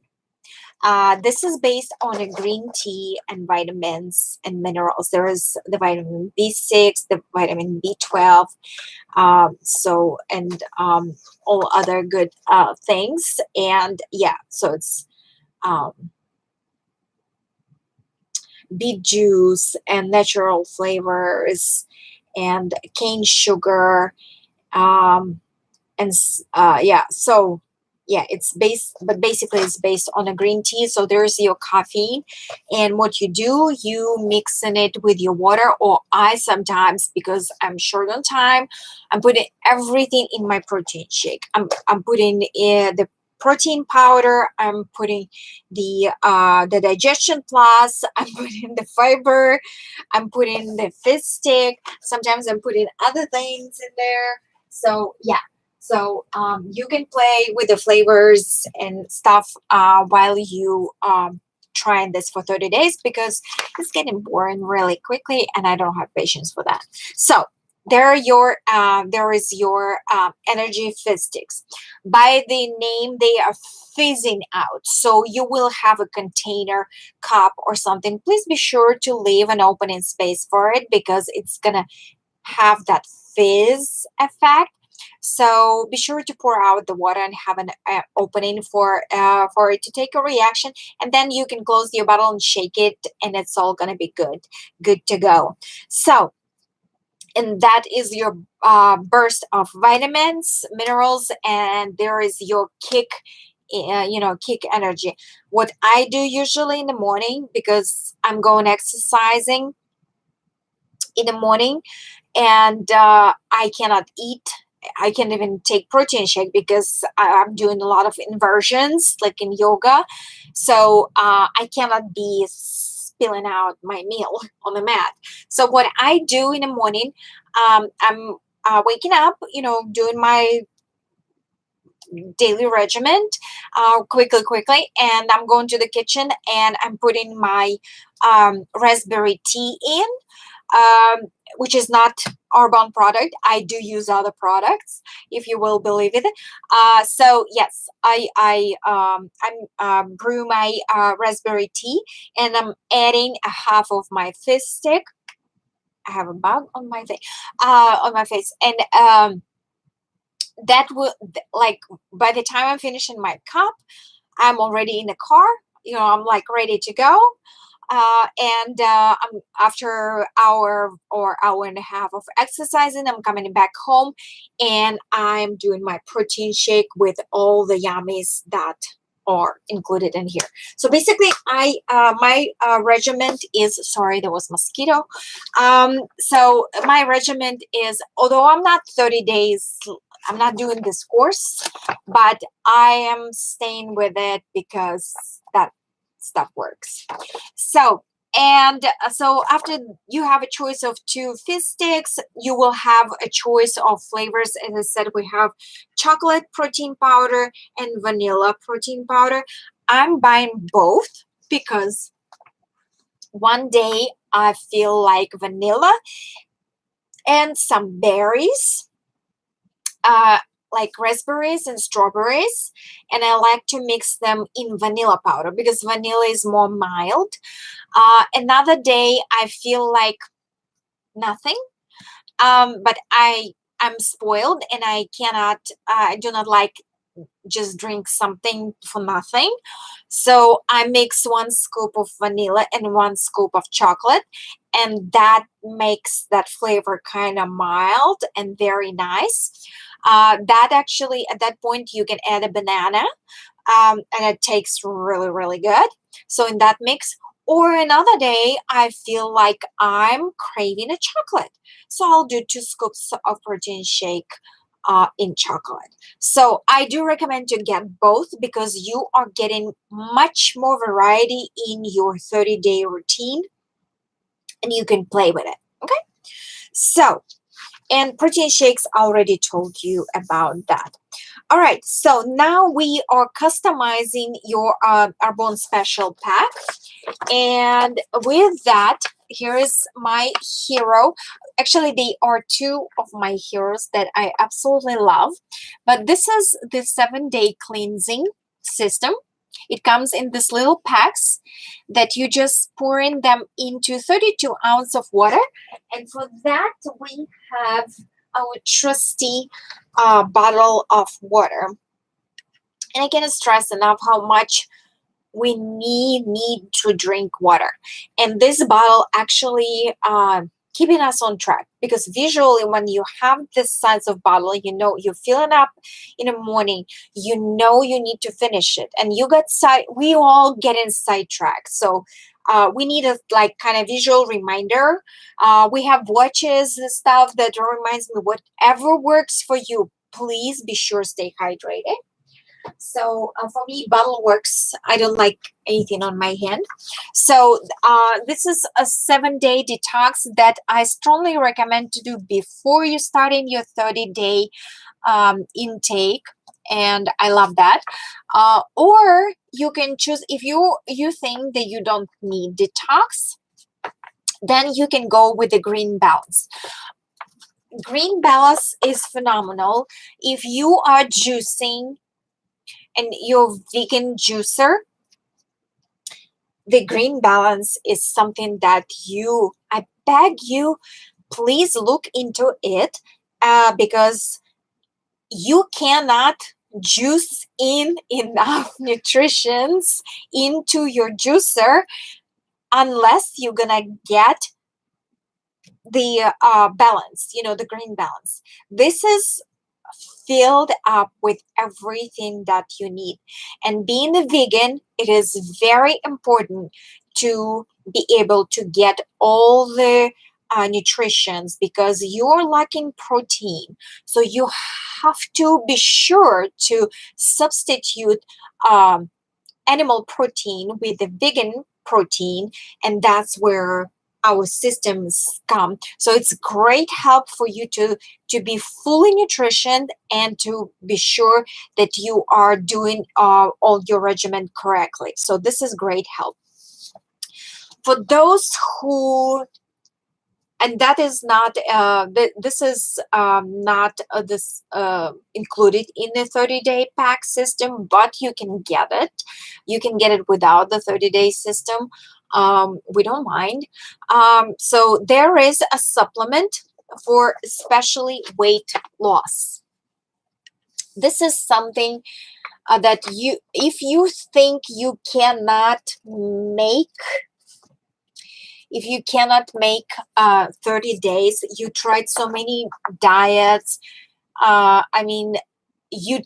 This is based on a green tea and vitamins and minerals. There is the vitamin B6, the vitamin B12, and all other good things. And yeah, so it's beet juice and natural flavors and cane sugar, and yeah, so yeah, it's based, but basically it's based on a green tea. So there's your caffeine, and what you do, you mix in it with your water, or I sometimes, because I'm short on time, I'm putting everything in my protein shake. I'm putting the protein powder, I'm putting the digestion plus, I'm putting the fiber, I'm putting the fizz stick, sometimes I'm putting other things in there. So yeah, so you can play with the flavors and stuff while you trying this for 30 days, because it's getting boring really quickly and I don't have patience for that. So there is your energy fizz sticks. By the name, they are fizzing out. So you will have a container, cup, or something. Please be sure to leave an opening space for it, because it's gonna have that fizz effect. So be sure to pour out the water and have an opening for it to take a reaction, and then you can close your bottle and shake it, and it's all gonna be good to go. So, and that is your burst of vitamins, minerals, and there is your kick. Kick energy. What I do usually in the morning, because I'm going exercising in the morning, and I cannot eat. I can't even take protein shake because I'm doing a lot of inversions like in yoga. So I cannot be spilling out my meal on the mat. So what I do in the morning, I'm waking up, doing my daily regiment, quickly, and I'm going to the kitchen and I'm putting my raspberry tea in, um, which is not Arbonne product. I do use other products, if you will believe it. So yes, I'm brew my raspberry tea, and I'm adding a half of my fish stick. I have a bug on my face, and that will, like, by the time I'm finishing my cup, I'm already in the car. I'm like ready to go. And I'm after hour or hour and a half of exercising, I'm coming back home, and I'm doing my protein shake with all the yummies that are included in here. So basically, I my regiment is, sorry, there was mosquito. So my regiment is, although I'm not 30 days, I'm not doing this course, but I am staying with it because that stuff works. So, and so after you have a choice of 2 fish sticks, you will have a choice of flavors. As I said, we have chocolate protein powder and vanilla protein powder. I'm buying both because one day I feel like vanilla and some berries, uh, like raspberries and strawberries, and I like to mix them in vanilla powder because vanilla is more mild. Another day I feel like nothing, but I'm spoiled and I do not like just drink something for nothing. So I mix 1 scoop of vanilla and 1 scoop of chocolate, and that makes that flavor kind of mild and very nice. That actually, at that point, you can add a banana, and it tastes really, really good. So in that mix, or another day, I feel like I'm craving a chocolate. So I'll do 2 scoops of protein shake in chocolate. So I do recommend to get both because you are getting much more variety in your 30-day routine, and you can play with it. Okay. So, and protein shakes, I already told you about that. All right, so now we are customizing your Arbonne Special Pack. And with that, here is my hero. Actually, they are 2 of my heroes that I absolutely love. But this is the 7-day cleansing system. It comes in this little packs that you just pour in them into 32 ounces of water. And for that, we have our trusty bottle of water. And I cannot stress enough how much we need to drink water. And this bottle actually keeping us on track, because visually when you have this size of bottle, you're filling up in the morning, you need to finish it, and we all get in sidetracked. So we need a like kind of visual reminder. We have watches and stuff that reminds me. Whatever works for you, please be sure stay hydrated. So for me, bottle works. I don't like anything on my hand. So this is a 7-day detox that I strongly recommend to do before you start in your 30-day intake. And I love that. Or you can choose, if you think that you don't need detox, then you can go with the Green Balance. Green Balance is phenomenal. If you are juicing and you're vegan juicer, the Green Balance is something that I beg you, please look into it, because you cannot juice in enough nutritions into your juicer unless you're gonna get the balance, the Green Balance. This is filled up with everything that you need. And being a vegan, it is very important to be able to get all the nutritions, because you're lacking protein. So you have to be sure to substitute animal protein with the vegan protein, and that's where our systems come. So it's great help for you to be fully nutritioned and to be sure that you are doing all your regimen correctly. So this is great help for those who, and that is not this is not this included in the 30-day pack system, but you can get it. You can get it without the 30-day system. We don't mind. So there is a supplement for especially weight loss. This is something that you, if you think you cannot make, if you cannot make 30 days, you tried so many diets, I mean, you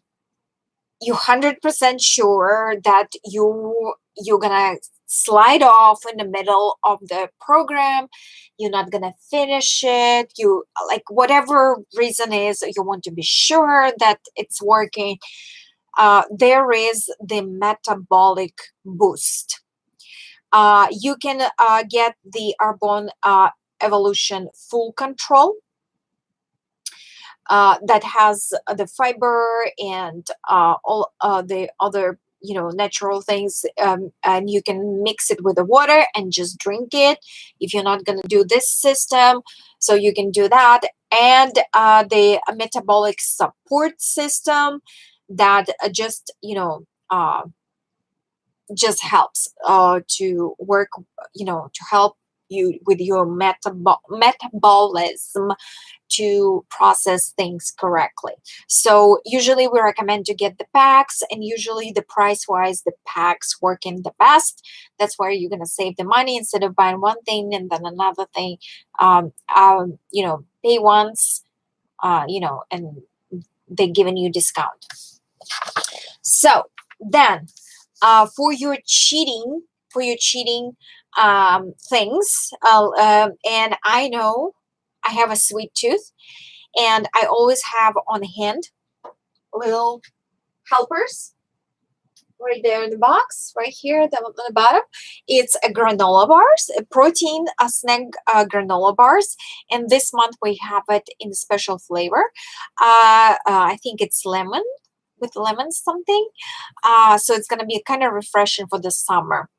100% sure that you're gonna slide off in the middle of the program, you're not gonna finish it, you, like, whatever reason is, you want to be sure that it's working. There is the metabolic boost. You can get the Arbonne Evolution Full Control that has the fiber and all the other, you know, natural things, and you can mix it with the water and just drink it if you're not going to do this system. So you can do that. And the metabolic support system that just, you know, just helps to work, you know, to help you with your metabolism to process things correctly. So usually we recommend to get the packs, and usually the price wise the packs working the best. That's where you're going to save the money instead of buying one thing and then another thing. You know, pay once, you know, and they're giving you discount. So then for your cheating things, and I know I have a sweet tooth, and I always have on hand little helpers right there in the box, right here on the bottom. It's a granola bars, a protein snack granola bars, and this month we have it in a special flavor. I think it's lemon, with lemon something. So it's gonna be kind of refreshing for the summer.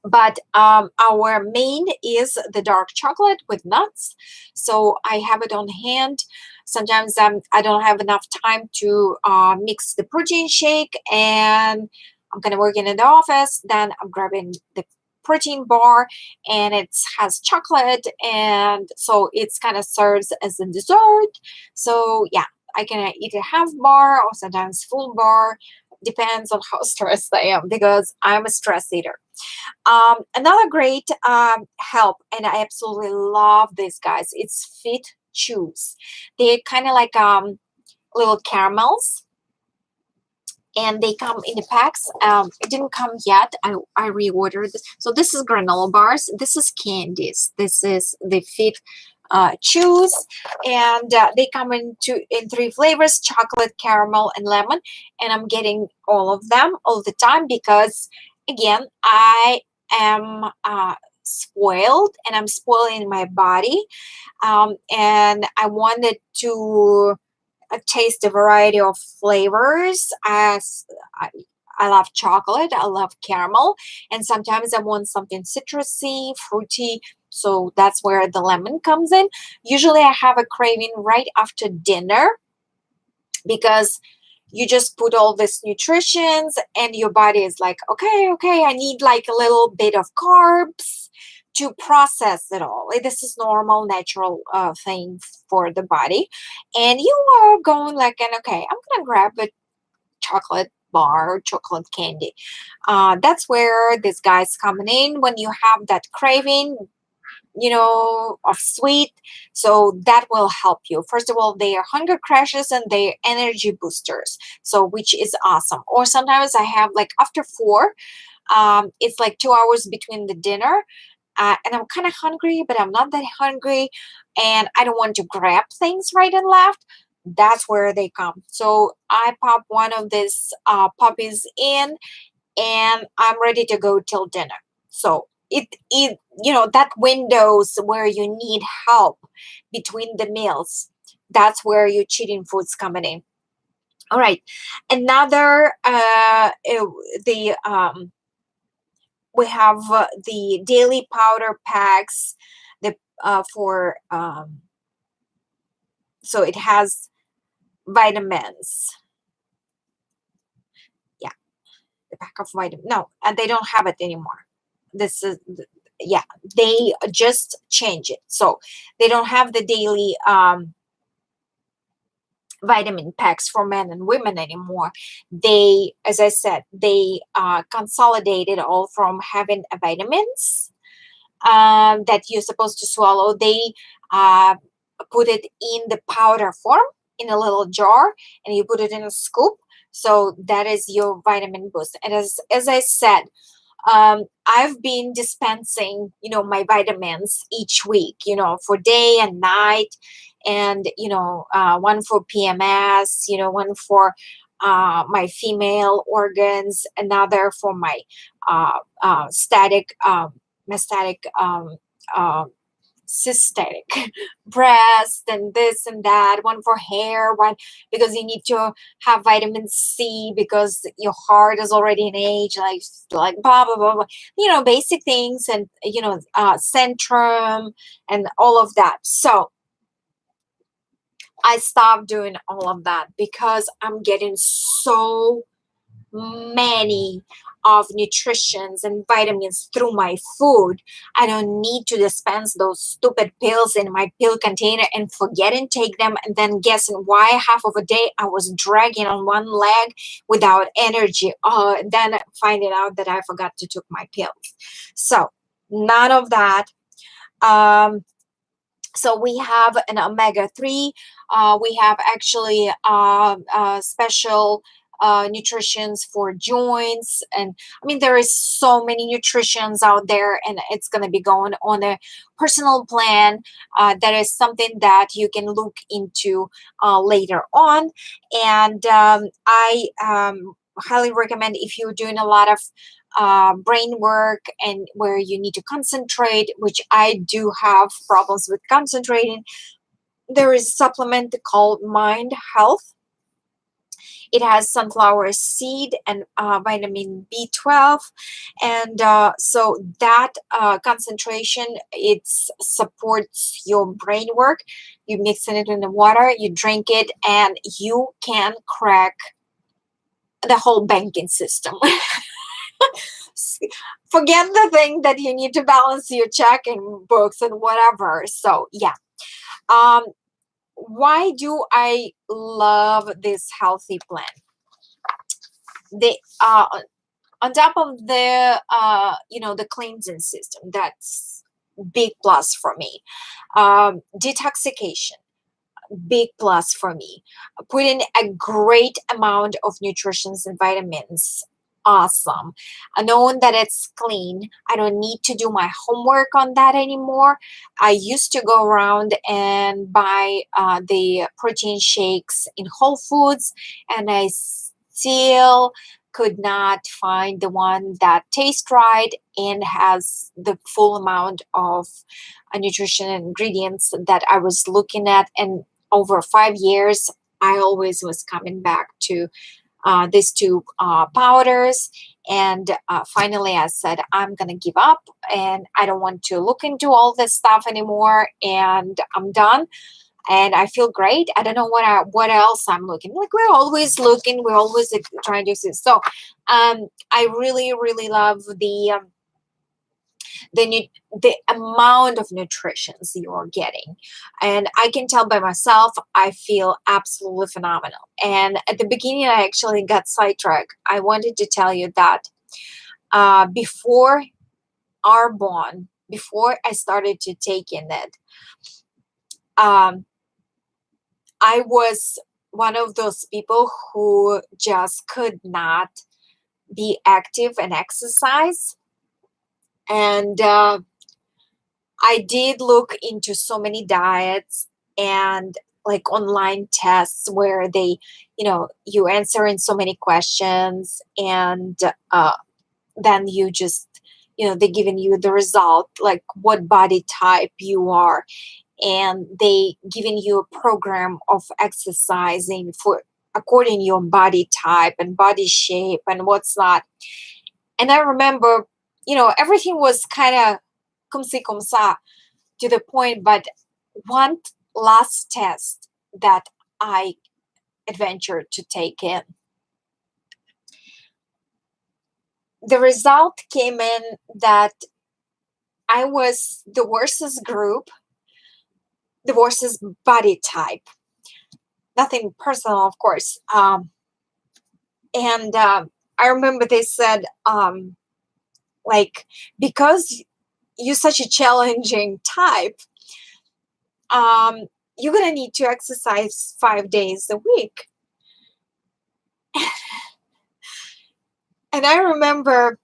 But our main is the dark chocolate with nuts. So I have it on hand. Sometimes I don't have enough time to mix the protein shake, and I'm going to work in the office. Then I'm grabbing the protein bar, and it has chocolate, and so it's kind of serves as a dessert. So yeah, I can eat a half bar or sometimes full bar. Depends on how stressed I am, because I'm a stress eater. Another great help, and I absolutely love these guys, it's Fit Chews. They're kind of like little caramels, and they come in the packs. It didn't come yet. I reordered this. So this is granola bars, this is candies, this is the Fit Chews, and they come in 3 flavors: chocolate, caramel, and lemon. And I'm getting all of them all the time because, again, I am spoiled, and I'm spoiling my body, and I wanted to taste a variety of flavors. As I love chocolate, I love caramel, and sometimes I want something citrusy, fruity. So that's where the lemon comes in. Usually I have a craving right after dinner, because you just put all this nutritions and your body is like, okay, I need like a little bit of carbs to process it all. This is normal, natural thing for the body. And you are going like, okay, I'm gonna grab a chocolate bar, chocolate candy. That's where this guy's coming in when you have that craving, you know, of sweet. So that will help you. First of all, they are hunger crashes and they are energy boosters, so which is awesome. Or sometimes I have like after 4, it's like 2 hours between the dinner, and I'm kind of hungry, but I'm not that hungry, and I don't want to grab things right and left. That's where they come. So I pop one of these puppies in, and I'm ready to go till dinner. So it that windows where you need help between the meals, that's where your cheating foods coming in. All right, another the we have the daily powder packs, the for so it has vitamins. Yeah, the pack of vitamins. No, and they don't have it anymore. This is yeah, they just change it, so they don't have the daily vitamin packs for men and women anymore. They, as I said, they consolidated all from having vitamins that you're supposed to swallow. They uh, put it in the powder form in a little jar, and you put it in a scoop. So that is your vitamin boost. And as I said, I've been dispensing, my vitamins each week, for day and night, and one for PMS, one for my female organs, another for my static, metastatic, uh, cystic breast, and this and that, one for hair, one because you need to have vitamin C because your heart is already in age, like blah blah blah, blah. Basic things, and Centrum and all of that. So I stopped doing all of that because I'm getting so many of nutritions and vitamins through my food. I don't need to dispense those stupid pills in my pill container and forget and take them, and then guessing why half of a day I was dragging on one leg without energy. Then finding out that I forgot to took my pills. So none of that. Um, so we have an omega-3. We have actually special nutritions for joints, and I mean there is so many nutritions out there, and it's going to be going on a personal plan. That is something that you can look into later on. And I highly recommend, if you're doing a lot of brain work and where you need to concentrate, which I do have problems with concentrating, there is a supplement called Mind Health. It has sunflower seed and vitamin B12, and so that concentration, it supports your brain work. You mix it in the water, you drink it, and you can crack the whole banking system. Forget the thing that you need to balance your checking books and whatever. So yeah. Um, why do I love this healthy plan? The on top of the the cleansing system, that's big plus for me. Detoxification, big plus for me. Put in a great amount of nutrients and vitamins. Awesome. Knowing that it's clean, I don't need to do my homework on that anymore. I used to go around and buy the protein shakes in Whole Foods, and I still could not find the one that tastes right and has the full amount of nutrition and ingredients that I was looking at. And over 5 years, I always was coming back to these two powders. And finally, I said, I'm going to give up and I don't want to look into all this stuff anymore. And I'm done. And I feel great. I don't know what else I'm looking. Like, we're always looking. We're always trying to see. So I really, really love the amount of nutritions you're getting, and I can tell by myself I feel absolutely phenomenal. And at the beginning I actually got sidetracked. I wanted to tell you that before Arbonne, before I started to take in it, um, I was one of those people who just could not be active and exercise. And I did look into so many diets and like online tests where they, you answer in so many questions, and then you just They're giving you the result, like what body type you are, and they giving you a program of exercising for according your body type and body shape and what's not. And I remember, everything was kind of comme ci comme ça to the point, but one last test that I adventured to take in, the result came in that I was the worstest group, the worstest body type. Nothing personal, of course. And I remember they said, like, because you're such a challenging type, you're going to need to exercise 5 days a week. And I remember,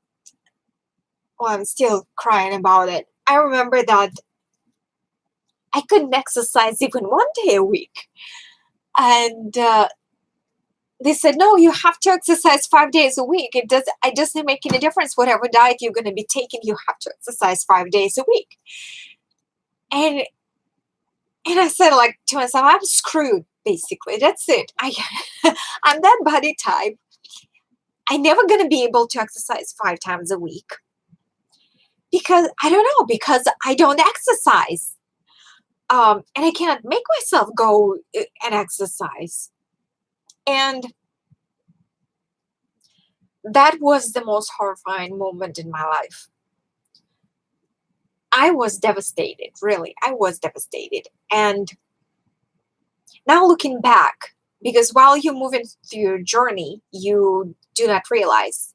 well, I'm still crying about it. I remember that I couldn't exercise even 1 day a week. And they said, no, you have to exercise 5 days a week. It doesn't make any difference. Whatever diet you're going to be taking, you have to exercise 5 days a week. And I said, like, to myself, I'm screwed, basically. That's it. I'm that body type. I'm never going to be able to exercise 5 times a week. Because, I don't know, because I don't exercise. And I can't make myself go and exercise. And that was the most horrifying moment in my life. I was devastated, really. I was devastated. And now looking back, because while you're moving through your journey, you do not realize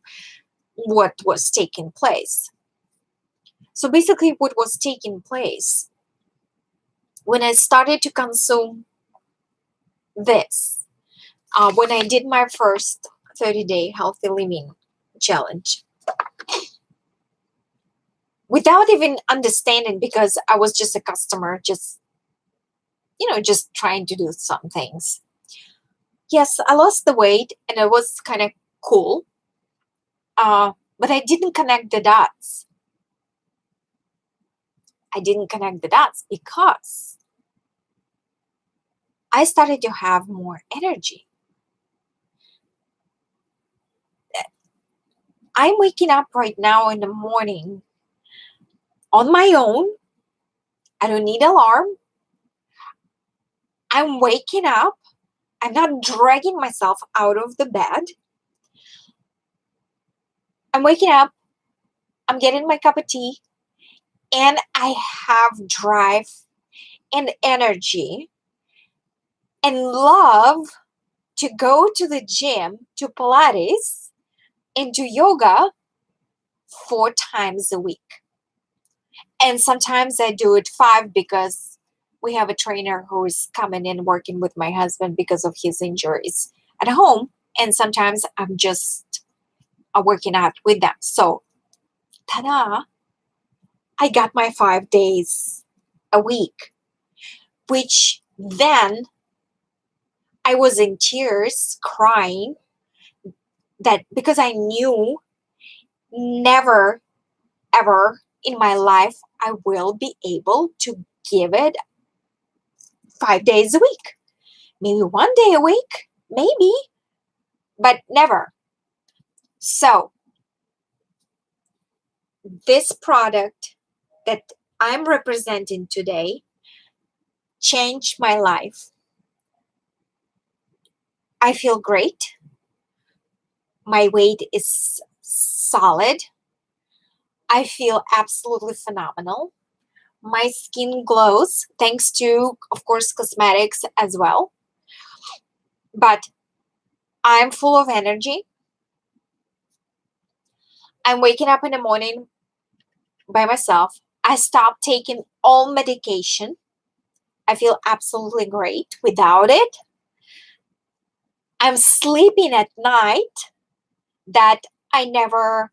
what was taking place. So basically what was taking place, when I started to consume this, when I did my first 30-day healthy living challenge, without even understanding, because I was just a customer, just trying to do some things. Yes, I lost the weight and it was kind of cool. But I didn't connect the dots. I didn't connect the dots because I started to have more energy. I'm waking up right now in the morning on my own. I don't need alarm. I'm waking up. I'm not dragging myself out of the bed. I'm waking up. I'm getting my cup of tea. And I have drive and energy and love to go to the gym, to Pilates, and to yoga 4 times a week. And sometimes I do it 5 because we have a trainer who is coming in working with my husband because of his injuries at home. And sometimes I'm just working out with them. So, ta-da, I got my 5 days a week, which then I was in tears crying that because I knew never, ever in my life I will be able to give it 5 days a week. Maybe 1 day a week, maybe, but never. So this product that I'm representing today changed my life. I feel great. My weight is solid. I feel absolutely phenomenal. My skin glows thanks to, of course, cosmetics as well. But I'm full of energy. I'm waking up in the morning by myself. I stopped taking all medication. I feel absolutely great without it. I'm sleeping at night that I never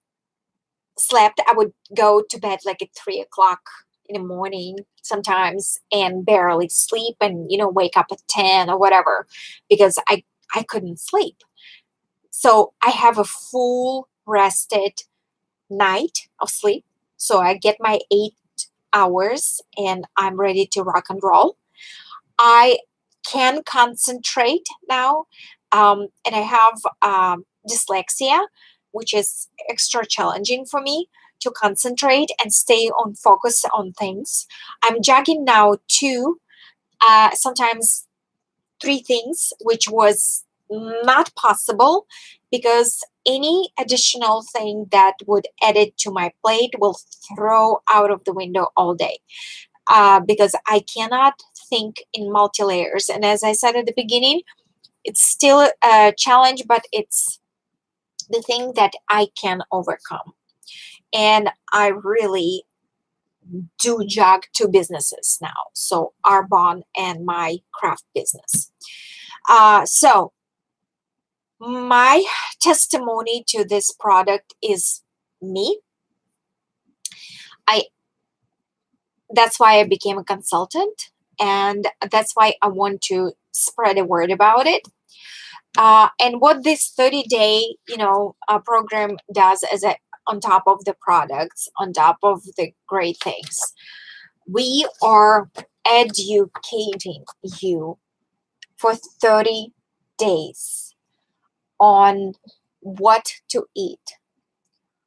slept. I would go to bed like at 3 o'clock in the morning sometimes and barely sleep and, wake up at 10 or whatever because I couldn't sleep. So I have a full rested night of sleep. So I get my 8 hours and I'm ready to rock and roll. I can concentrate now, and I have dyslexia, which is extra challenging for me to concentrate and stay on focus on things. I'm juggling now two, sometimes three things, which was not possible because any additional thing that would add it to my plate will throw out of the window all day, because I cannot think in multi layers. And as I said at the beginning, it's still a challenge, but it's the thing that I can overcome. And I really do jug two businesses now. So Arbonne and my craft business. So my testimony to this product is me. I That's why I became a consultant, and that's why I want to spread a word about it. And what this 30-day, program does is that on top of the products, on top of the great things, we are educating you for 30 days on what to eat,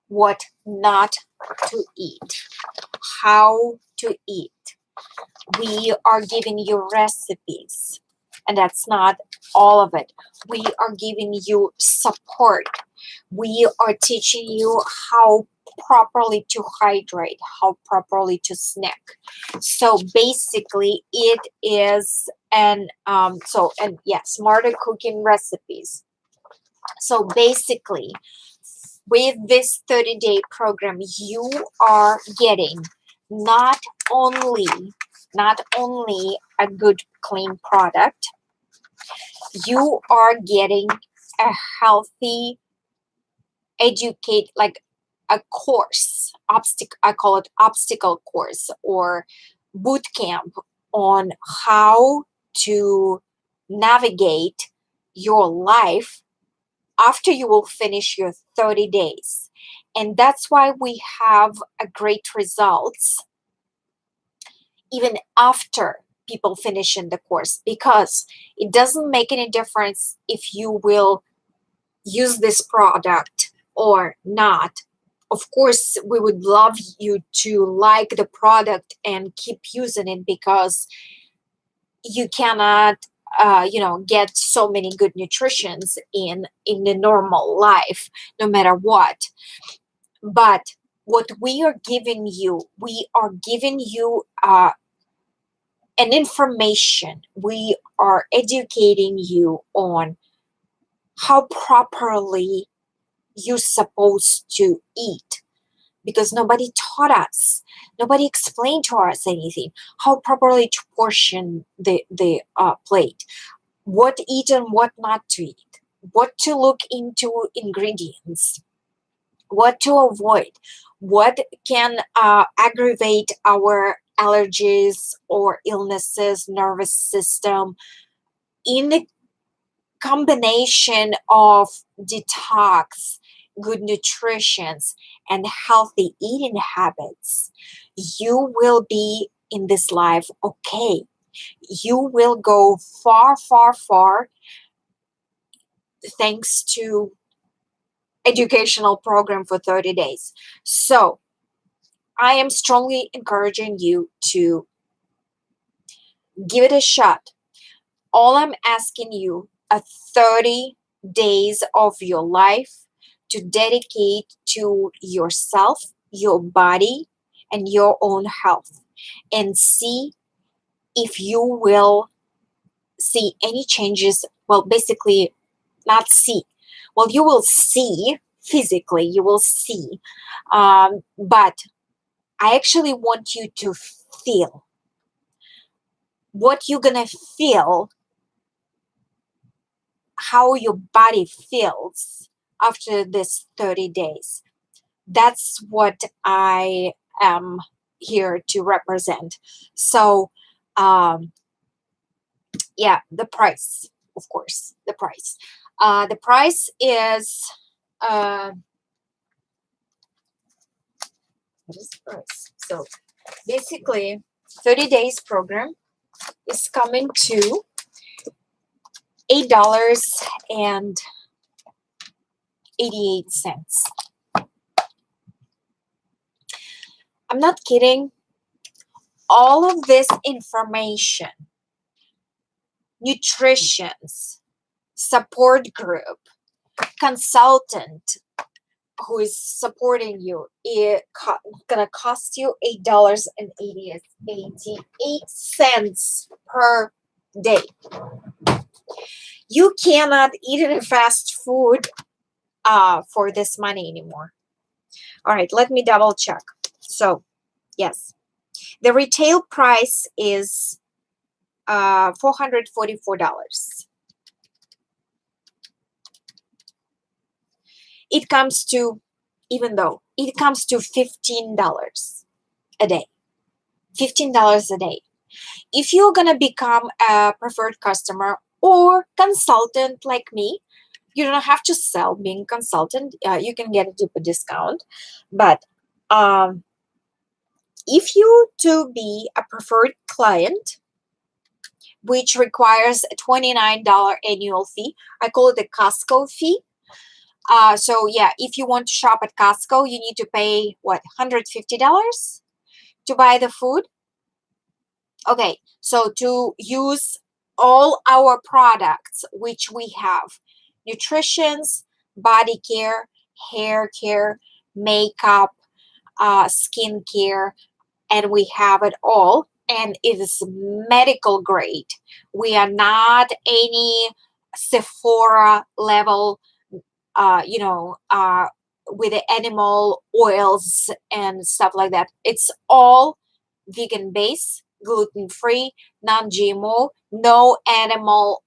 what not to eat, how to eat. We are giving you recipes, and that's not all of it. We are giving you support. We are teaching you how properly to hydrate, how properly to snack. So basically, it is smarter cooking recipes. So basically, with this 30-day program, you are getting not only a good clean product, you are getting a healthy like a course, I call it obstacle course or boot camp on how to navigate your life after you will finish your 30 days. And that's why we have a great results even after people finish in the course, because it doesn't make any difference if you will use this product or not. Of course, we would love you to like the product and keep using it, because you cannot get so many good nutritions in the normal life, no matter what. But what we are giving you an information. We are educating you on how properly you're supposed to eat, because nobody taught us, nobody explained to us anything, how properly to portion the plate, what to eat and what not to eat, what to look into ingredients, what to avoid, what can aggravate our allergies or illnesses, nervous system, in the combination of detox, good nutrition, and healthy eating habits. You will be in this life okay. You will go far, far, far thanks to educational program for 30 days. So I am strongly encouraging you to give it a shot. All I'm asking you are 30 days of your life to dedicate to yourself, your body, and your own health, and see if you will see any changes. Well, basically, not see. Well, you will see physically, you will see, but I actually want you to feel what you're gonna feel, how your body feels after this 30 days. That's what I am here to represent. So, the price, of course, the price. The price is What is the price? So basically, 30 days program is coming to $8.88. I'm not kidding. All of this information, nutritions, support group, consultant who is supporting you, gonna cost you $8.88 per day. You cannot eat it in fast food for this money anymore. All right, let me double check. So yes, the retail price is $444. It comes to, even though it comes to $15 a day. $15 a day. If you're gonna become a preferred customer or consultant like me, you don't have to sell being consultant. You can get a deeper discount, but if you to be a preferred client, which requires a $29 annual fee, I call it a Costco fee. So yeah, if you want to shop at Costco, you need to pay what, $150 to buy the food. Okay, so to use all our products, which we have nutritions, body care, hair care, makeup, skin care, and we have it all, and it is medical grade. We are not any Sephora level, with the animal oils and stuff like that. It's all vegan based, gluten free, non GMO, no animal,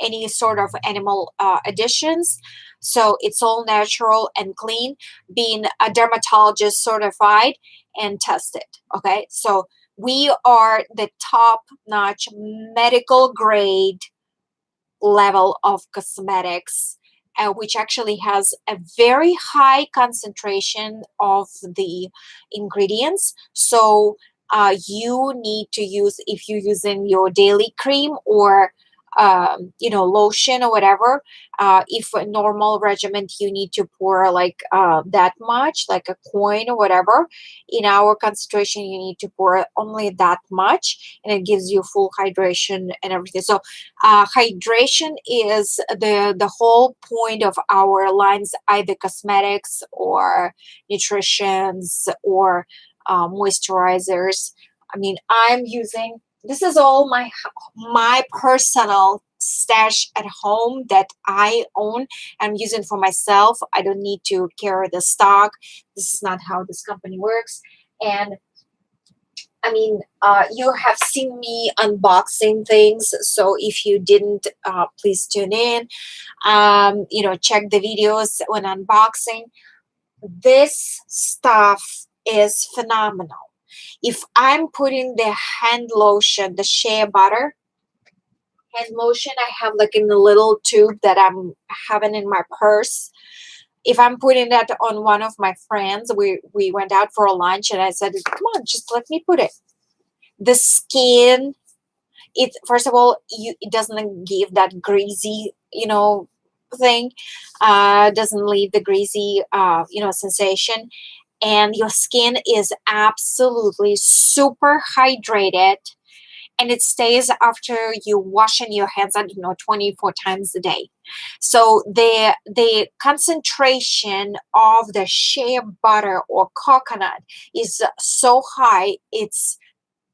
any sort of animal additions. So it's all natural and clean, being a dermatologist certified and tested. Okay, so we are the top notch medical grade level of cosmetics, which actually has a very high concentration of the ingredients. So you need to use, if you're using your daily cream or lotion or whatever, if a normal regimen you need to pour like that much, like a coin or whatever, in our concentration you need to pour only that much, and it gives you full hydration and everything. So hydration is the whole point of our lines, either cosmetics or nutritions or moisturizers. I mean, I'm using, this is all my personal stash at home that I own. I'm using for myself. I don't need to carry the stock. This is not how this company works. And I mean, you have seen me unboxing things. So if you didn't, please tune in. Check the videos when unboxing. This stuff is phenomenal. If I'm putting the hand lotion, the shea butter hand lotion, I have like in the little tube that I'm having in my purse. If I'm putting that on one of my friends, we went out for a lunch and I said, come on, just let me put it. The skin, it, first of all, it doesn't give that greasy, thing. Doesn't leave the greasy, sensation. And your skin is absolutely super hydrated, and it stays after you washing your hands 24 times a day. So the concentration of the shea butter or coconut is so high, it's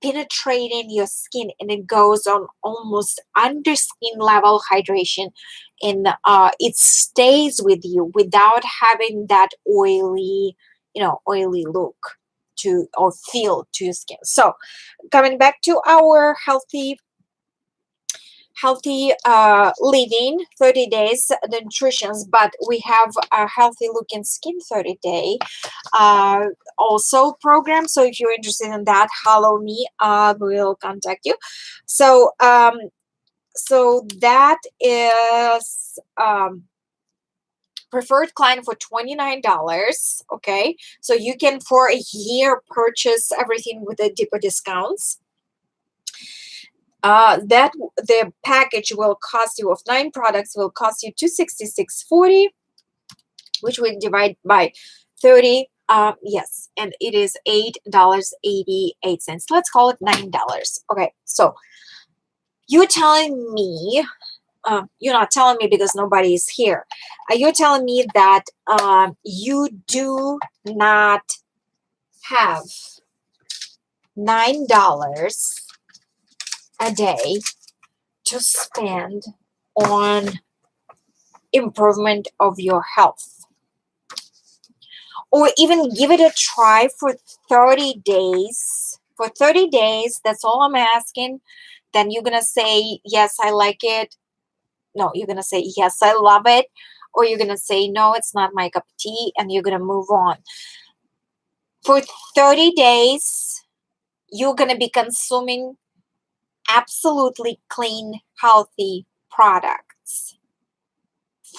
penetrating your skin, and it goes on almost under skin level hydration, and it stays with you without having that oily look to or feel to your skin. So coming back to our healthy living 30 days, the nutritions, but we have a healthy looking skin 30-day also program. So if you're interested in that, follow me. We'll contact you. So so that is preferred client for $29. Okay, so you can for a year purchase everything with the deeper discounts. That the package will cost you of 9 products will cost you $266.40, which we divide by 30. Yes, and it is $8.88. Let's call it $9. Okay, so you're telling me, you're not telling me because nobody is here. You're telling me that you do not have $9 a day to spend on improvement of your health, or even give it a try for 30 days. For 30 days, that's all I'm asking. Then you're gonna say, yes, I like it. No, you're gonna say, yes, I love it. Or you're gonna say, no, it's not my cup of tea, and you're gonna move on. For 30 days, you're gonna be consuming absolutely clean, healthy products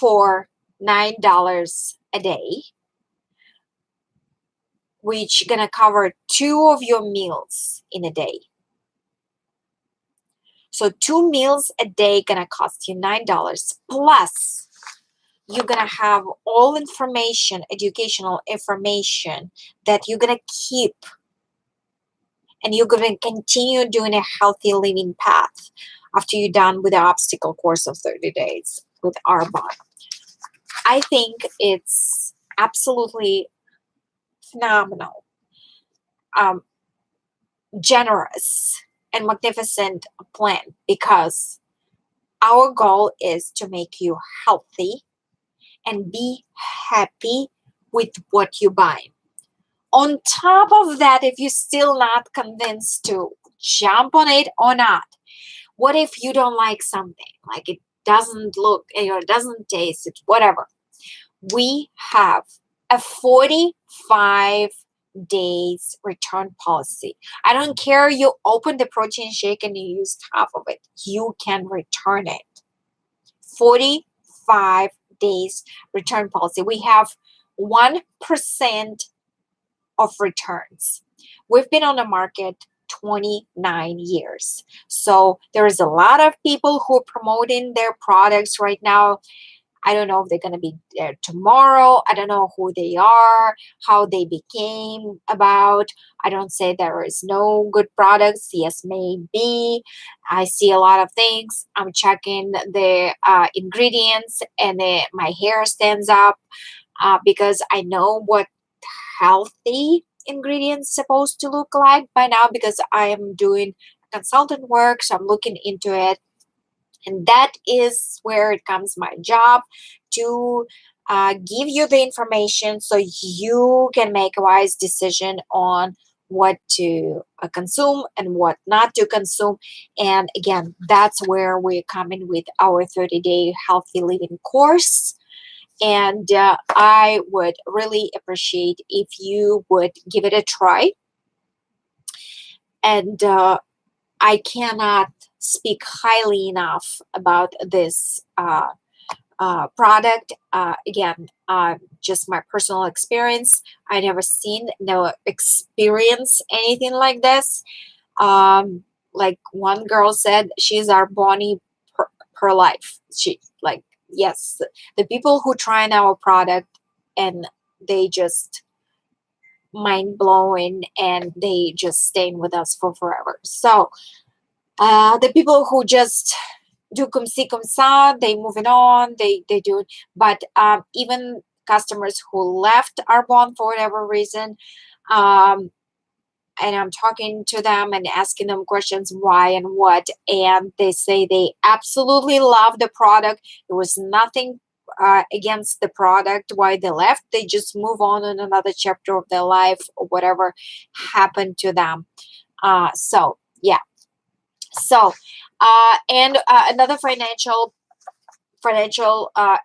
for $9 a day, which gonna cover 2 of your meals in a day. So 2 meals a day gonna cost you $9, plus you're gonna have all information, educational information that you're gonna keep, and you're gonna continue doing a healthy living path after you're done with the obstacle course of 30 days with Arbonne. I think it's absolutely phenomenal, generous, and magnificent plan, because our goal is to make you healthy and be happy with what you buy. On top of that, if you're still not convinced to jump on it or not, what if you don't like something? Like it doesn't look, or it doesn't taste, it, whatever. We have a 45 days return policy. I don't care you open the protein shake and you used half of it. You can return it. 45 days return policy. We have 1% of returns. We've been on the market 29 years. So there is a lot of people who are promoting their products right now. I don't know if they're going to be there tomorrow. I don't know who they are, how they became about. I don't say there is no good products. Yes, maybe. I see a lot of things. I'm checking the ingredients, and my hair stands up because I know what healthy ingredients supposed to look like by now, because I am doing consultant work, so I'm looking into it. And that is where it comes my job, to give you the information so you can make a wise decision on what to consume and what not to consume. And again, that's where we're coming with our 30-day healthy living course. And I would really appreciate if you would give it a try. And I cannot speak highly enough about this product. Again, just my personal experience. I never seen, no experience anything like this. Like one girl said, she's Arbonne per life. She like, yes, the people who try our product and they just mind blowing, and they just staying with us for forever. So the people who just do cum si cum sa, they moving on, they do it. But even customers who left Arbonne for whatever reason, and I'm talking to them and asking them questions why and what, and they say they absolutely love the product. There was nothing against the product why they left. They just move on in another chapter of their life, or whatever happened to them. So yeah. So and another financial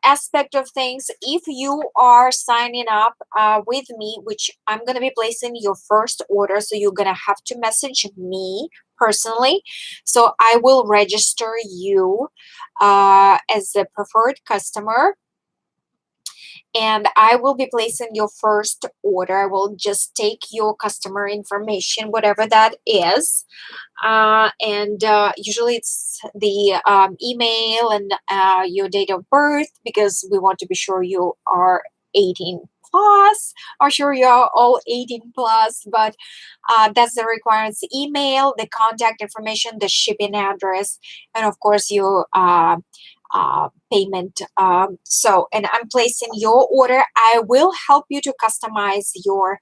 aspect of things, if you are signing up with me, which I'm going to be placing your first order, so you're going to have to message me personally, so I will register you as a preferred customer. and I will be placing your first order. I will just take your customer information, whatever that is, and usually it's the email and your date of birth, because we want to be sure you are 18 plus, or sure you are all 18 plus, but that's the requirements: email, the contact information, the shipping address, and of course your payment. And I'm placing your order. I will help you to customize your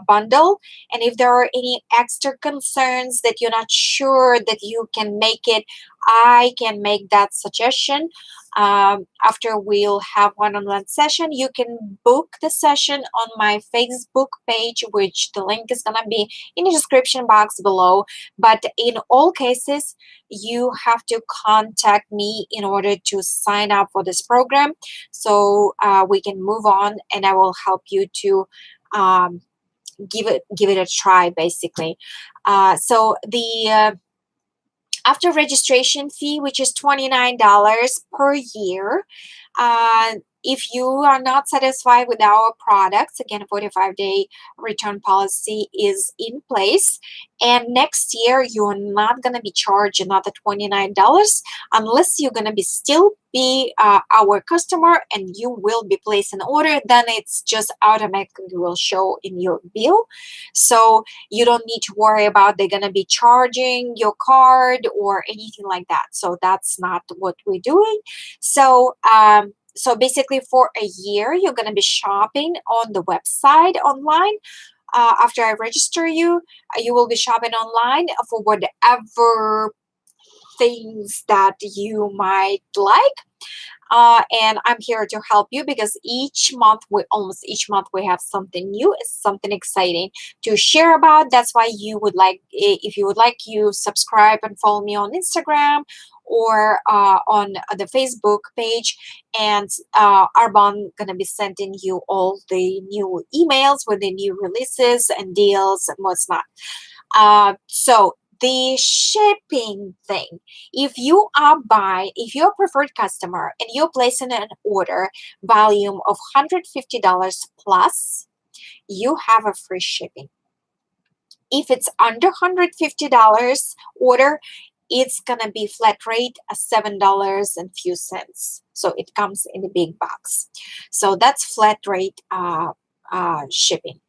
bundle, and if there are any extra concerns that you're not sure that you can make it, I can make that suggestion. After we'll have one-on-one session, you can book the session on my Facebook page, which the link is gonna be in the description box below. But in all cases, you have to contact me in order to sign up for this program, so we can move on, and I will help you to give it a try, basically. So the after registration fee, which is $29 per year, if you are not satisfied with our products, again, a 45-day return policy is in place. And next year, you're not going to be charged another $29 unless you're going to be still be our customer and you will be placing an order. Then it's just automatically will show in your bill. So you don't need to worry about they're going to be charging your card or anything like that. So that's not what we're doing. So basically for a year, you're going to be shopping on the website online. After I register you, you will be shopping online for whatever things that you might like. And I'm here to help you, because almost each month we have something new, something exciting to share about. That's why if you would like, you subscribe and follow me on Instagram or on the Facebook page, and Arbonne gonna be sending you all the new emails with the new releases and deals and what's not. So the shipping thing, if you're a preferred customer and you're placing an order volume of $150 plus, you have a free shipping. If it's under $150 order, it's gonna be flat rate at $7 and few cents. So it comes in a big box. So that's flat rate shipping.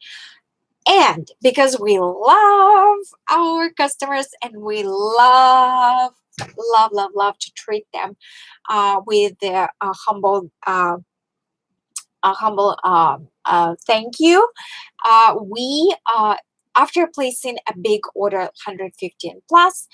And because we love our customers and we love to treat them with their humble thank you, we after placing a big order 150 and plus,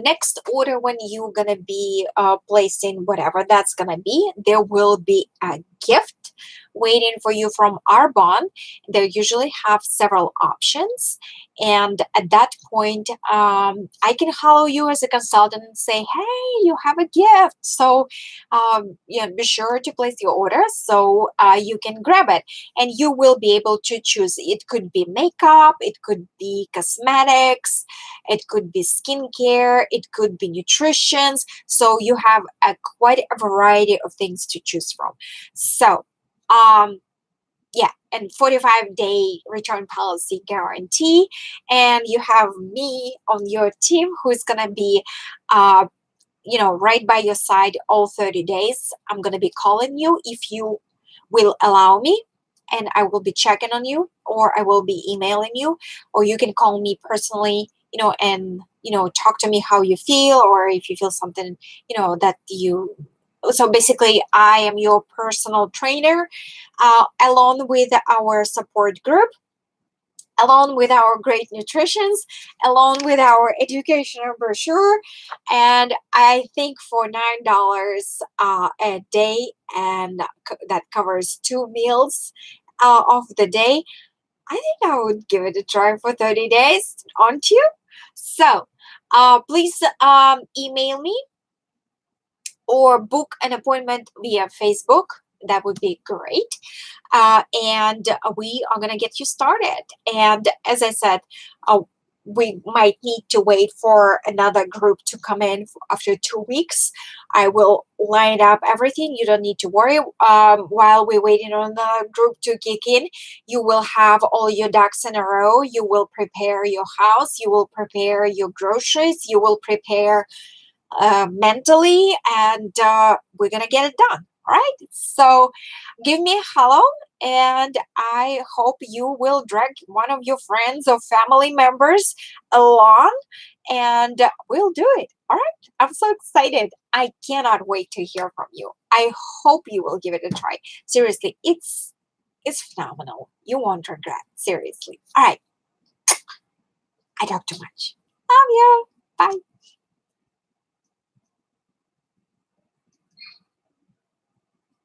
next order, when you're gonna be placing whatever that's gonna be, there will be a gift waiting for you from Arbonne. They usually have several options, and at that point, I can follow you as a consultant and say, hey, you have a gift, so be sure to place your order so you can grab it, and you will be able to choose. It could be makeup, it could be cosmetics, it could be skincare, it could be nutrition. So you have quite a variety of things to choose from. So and 45-day return policy guarantee, and you have me on your team who's gonna be right by your side all 30 days. I'm gonna be calling you if you will allow me, and I will be checking on you, or I will be emailing you, or you can call me personally, and talk to me how you feel, or if you feel something that you. So basically, I am your personal trainer, along with our support group, along with our great nutritions, along with our educational brochure. And I think for $9 a day, and that covers 2 meals of the day, I think I would give it a try for 30 days, aren't you? So please email me or book an appointment via Facebook. That would be great. And we are going to get you started. And as I said, we might need to wait for another group to come in after 2 weeks. I will line up everything. You don't need to worry. While we're waiting on the group to kick in, you will have all your ducks in a row. You will prepare your house. You will prepare your groceries. You will prepare mentally, and we're gonna get it done. All right. So give me a hello, and I hope you will drag one of your friends or family members along, and we'll do it. All right. I'm so excited. I cannot wait to hear from you. I hope you will give it a try. Seriously, it's phenomenal. You won't regret. Seriously. All right. I talk too much. Love you.